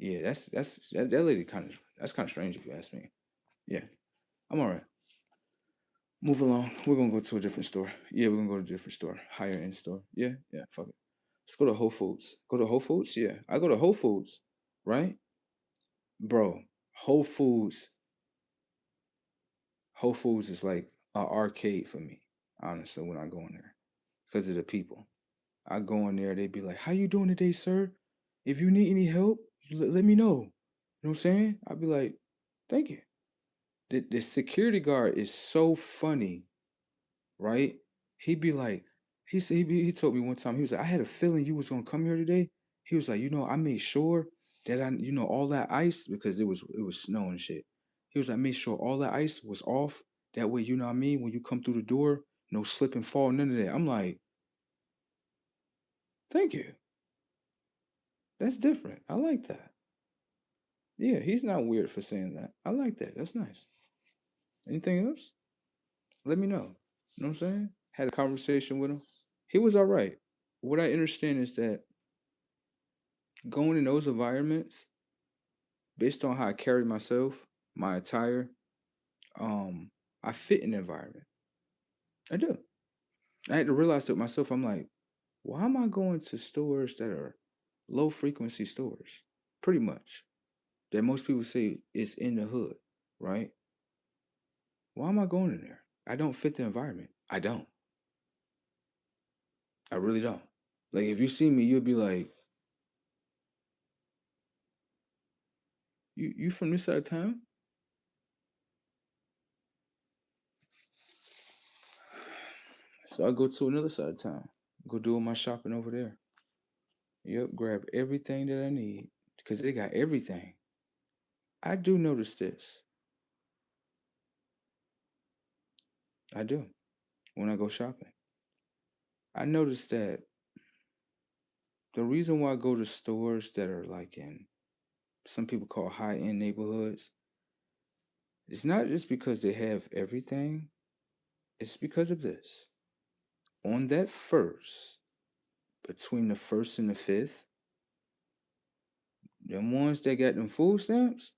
Yeah, that lady kind of strange if you ask me. Yeah, I'm all right. Move along. We're gonna go to a different store. Yeah, we're gonna go to a different store, higher end store. Yeah, yeah. Fuck it. Let's go to Whole Foods. Go to Whole Foods. Yeah, I go to Whole Foods. Right, bro. Whole Foods. Whole Foods is like an arcade for me. Honestly, when I go in there, because of the people. I go in there, they be like, "How you doing today, sir? If you need any help, let me know." You know what I'm saying? I'd be like, "Thank you." The security guard is so funny, right? He'd be like, he said he told me one time, he was like, I had a feeling you was gonna come here today. He was like, I made sure that all that ice, because it was snow and shit. He was like, I made sure all that ice was off. That way, you know what I mean, when you come through the door, no slip and fall, none of that. I'm like, thank you. That's different. I like that. Yeah, he's not weird for saying that. I like that. That's nice. Anything else? Let me know. You know what I'm saying? Had a conversation with him. He was all right. What I understand is that going in those environments, based on how I carry myself, my attire, um, I fit in the environment. I do. I had to realize that myself. I'm like, why am I going to stores that are low frequency stores? Pretty much. That most people say it's in the hood, right? Why am I going in there? I don't fit the environment. I don't. I really don't. Like if you see me, you'll be like, you from this side of town? So I go to another side of town. Go do my shopping over there. Yep, grab everything that I need because they got everything. I do notice this. I do when I go shopping. I notice that the reason why I go to stores that are like in some people call high end neighborhoods, it's not just because they have everything, it's because of this. On that first, between the first and the fifth, them ones that got them food stamps,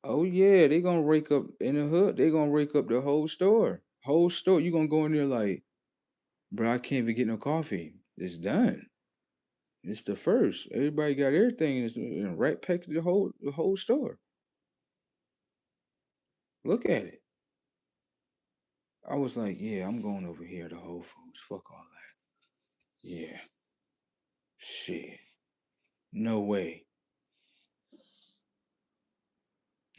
oh yeah, they gonna rake up in the hood. They gonna rake up the whole store. Whole store. You gonna go in there like, bro, I can't even get no coffee. It's done. It's the first. Everybody got everything. It's in right packed the whole store. Look at it. I was like, yeah, I'm going over here to Whole Foods. Fuck all that. Yeah. Shit. No way.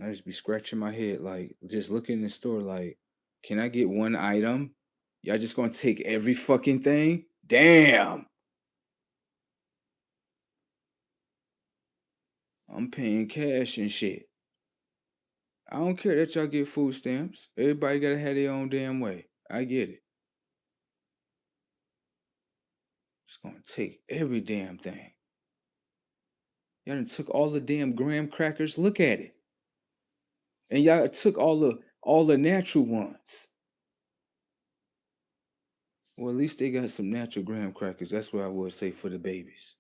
I just be scratching my head, like just looking in the store, like, can I get one item? Y'all just gonna take every fucking thing? Damn. I'm paying cash and shit. I don't care that y'all get food stamps. Everybody gotta have their own damn way. I get it. Just gonna take every damn thing. Y'all done took all the damn graham crackers. Look at it. And y'all took all the natural ones. Well, at least they got some natural graham crackers. That's what I would say for the babies.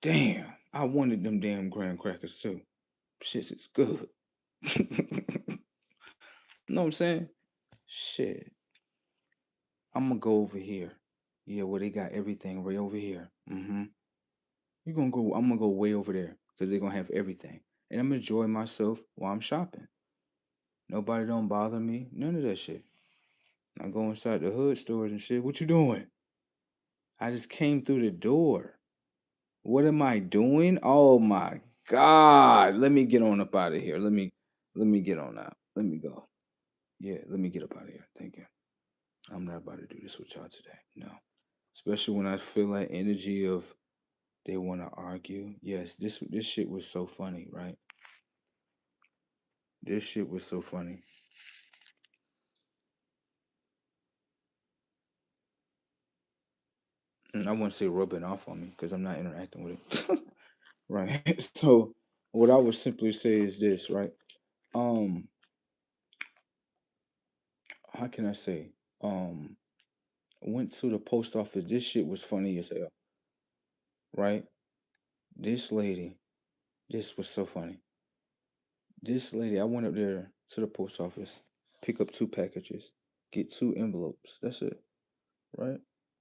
Damn, I wanted them damn graham crackers too. Shit is good. Know what I'm saying? Shit. I'm gonna go over here. Yeah, well, they got everything right over here. Mm-hmm. You gonna go? I'm gonna go way over there because they're gonna have everything, and I'm enjoying myself while I'm shopping. Nobody don't bother me. None of that shit. I go inside the hood stores and shit. What you doing? I just came through the door. What am I doing? Oh my god! Let me get on up out of here. Let me get on out. Let me go. Yeah, let me get up out of here. Thank you. I'm not about to do this with y'all today. No. Especially when I feel that energy of They want to argue. Yes, this shit was so funny, right? This shit was so funny. I wouldn't say rubbing off on me because I'm not interacting with it. Right. So what I would simply say is this, right? Um, how can I say? Um, went to the post office. This shit was funny as hell, right? This lady, this was so funny. This lady, I went up there to the post office, pick up two packages, get two envelopes. That's it, right?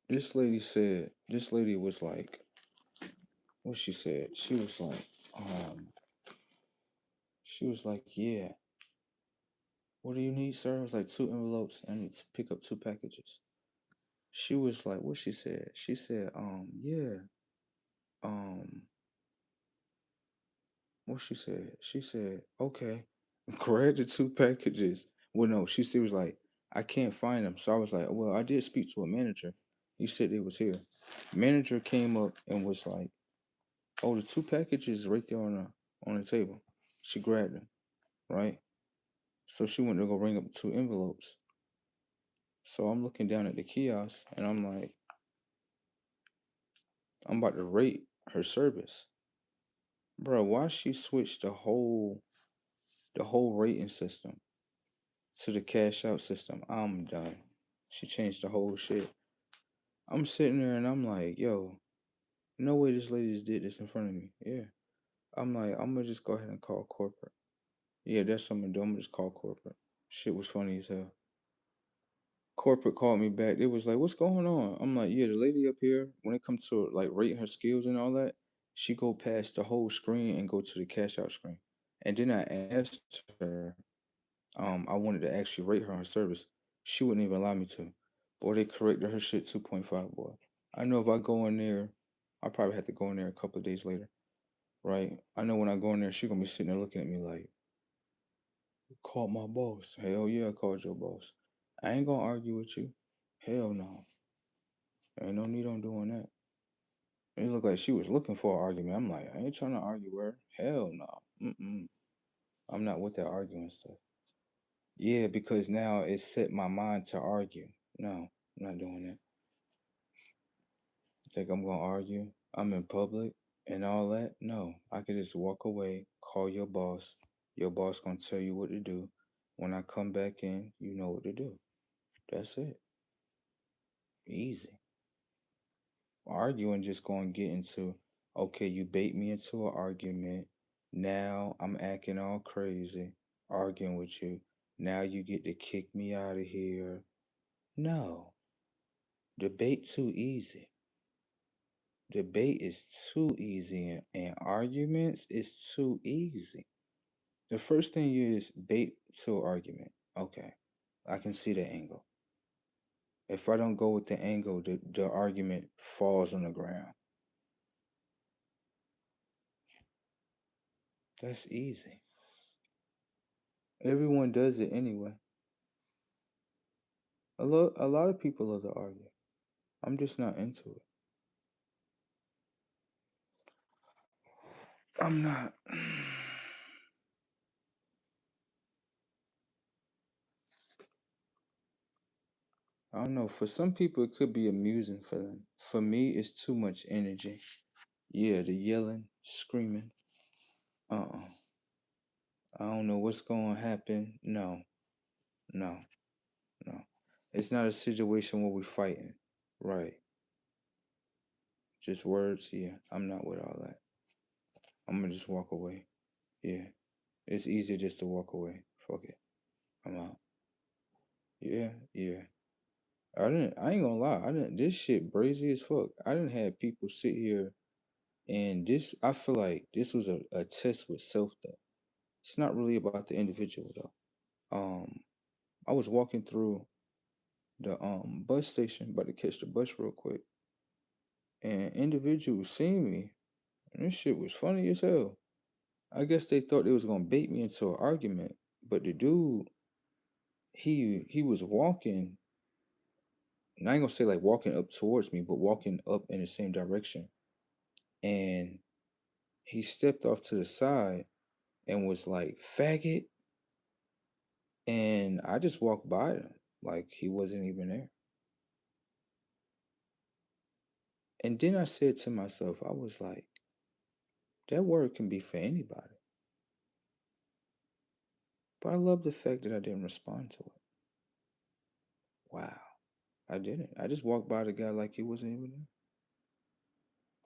This lady was like, what she said? Um, she was like, yeah, what do you need, sir? I was like, two envelopes. I need to pick up two packages. She was like, what she said? She said, yeah, um, what she said? She said, okay, grab the two packages. Well, no, she was like, I can't find them. So I was like, well, I did speak to a manager. He said they was here. Manager came up and was like, oh, the two packages right there on the table. She grabbed them, right? So she went to go ring up two envelopes. So I'm looking down at the kiosk and I'm like, I'm about to rate her service. Bro, why she switched the whole rating system to the cash out system? I'm done. She changed the whole shit. I'm sitting there and I'm like, yo, no way this lady just did this in front of me. Yeah. I'm like, I'm gonna just go ahead and call corporate. Yeah, that's something I'm gonna just call corporate. Shit was funny as hell. Corporate called me back. It was like, what's going on? I'm like, yeah, the lady up here, when it comes to like rating her skills and all that, she go past the whole screen and go to the cash out screen. And then I asked her, I wanted to actually rate her on service. She wouldn't even allow me to. Boy, they corrected her shit 2.5, boy. I know if I go in there, I probably have to go in there a couple of days later, right? I know when I go in there, she gonna be sitting there looking at me like, called my boss. Hell yeah, I called your boss. I ain't gonna argue with you. Hell no. Ain't no need on doing that. It looked like she was looking for an argument. I'm like, I ain't trying to argue with her. Hell no. Mm-mm. I'm not with that arguing stuff. Yeah, because now it set my mind to argue. No, I'm not doing that. Think I'm gonna argue? I'm in public and all that? No, I could just walk away, call your boss. Your boss gonna tell you what to do. When I come back in, you know what to do. That's it. Easy. Arguing just gonna get into, okay, you bait me into an argument. Now I'm acting all crazy, arguing with you. Now you get to kick me out of here. No, debate too easy. Debate is too easy, and arguments is too easy. The first thing is bait to argument. Okay, I can see the angle. If I don't go with the angle, the argument falls on the ground. That's easy. Everyone does it anyway. A lot of people love to argue. I'm just not into it. I'm not. I don't know. For some people, it could be amusing for them. For me, it's too much energy. Yeah, the yelling, screaming. Uh-uh. I don't know what's going to happen. No, no, no. It's not a situation where we're fighting. Right. Just words. Yeah, I'm not with all that. I'm going to just walk away. Yeah. It's easier just to walk away. Fuck it. I'm out. Yeah, yeah. I ain't gonna lie. I didn't. This shit brazy as fuck. I didn't have people sit here and this. I feel like this was a test with self though. It's not really about the individual though. Um, I was walking through the bus station, about to catch the bus real quick, and individuals seen me, and this shit was funny as hell. I guess they thought they was gonna bait me into an argument, but the dude, he was walking. And I ain't gonna say like walking up towards me, but walking up in the same direction. And he stepped off to the side and was like, faggot. And I just walked by him like he wasn't even there. And then I said to myself, I was like, that word can be for anybody. But I love the fact that I didn't respond to it. Wow. I didn't. I just walked by the guy like he wasn't even there.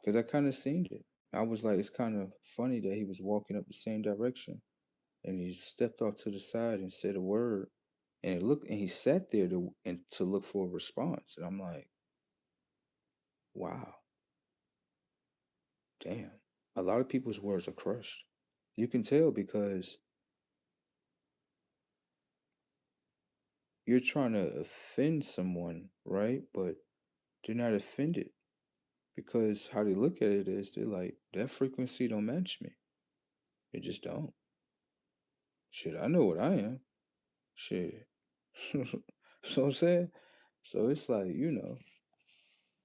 Because I kind of seen it. I was like, it's kind of funny that he was walking up the same direction and he stepped off to the side and said a word. And it looked, and he sat there to look for a response. And I'm like, wow, damn. A lot of people's words are crushed. You can tell because you're trying to offend someone, right? But they're not offended because how they look at it is they're like, that frequency don't match me. It just don't. Shit, I know what I am. Shit. So I'm saying? So it's like,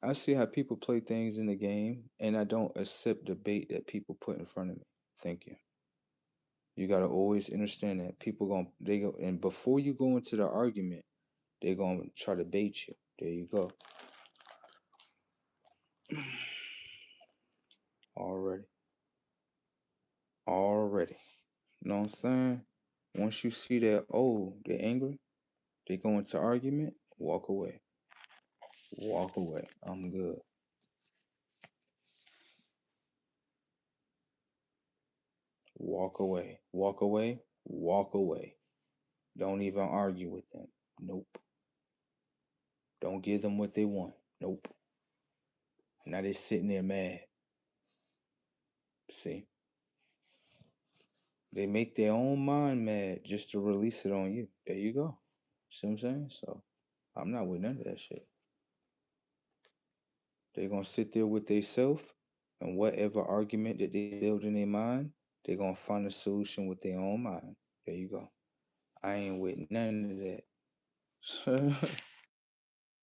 I see how people play things in the game and I don't accept the bait that people put in front of me. Thank you. You gotta always understand that people they go, and before you go into the argument, they're gonna try to bait you. There you go. Already. Already. You know what I'm saying? Once you see that, oh, they're angry, they go into argument, walk away. Walk away. I'm good. Walk away. Walk away. Walk away. Don't even argue with them. Nope. Don't give them what they want. Nope. Now they're sitting there mad. See? They make their own mind mad just to release it on you. There you go. See what I'm saying? So I'm not with none of that shit. They're gonna sit there with themselves and whatever argument that they build in their mind, they're gonna find a solution with their own mind. There you go. I ain't with none of that.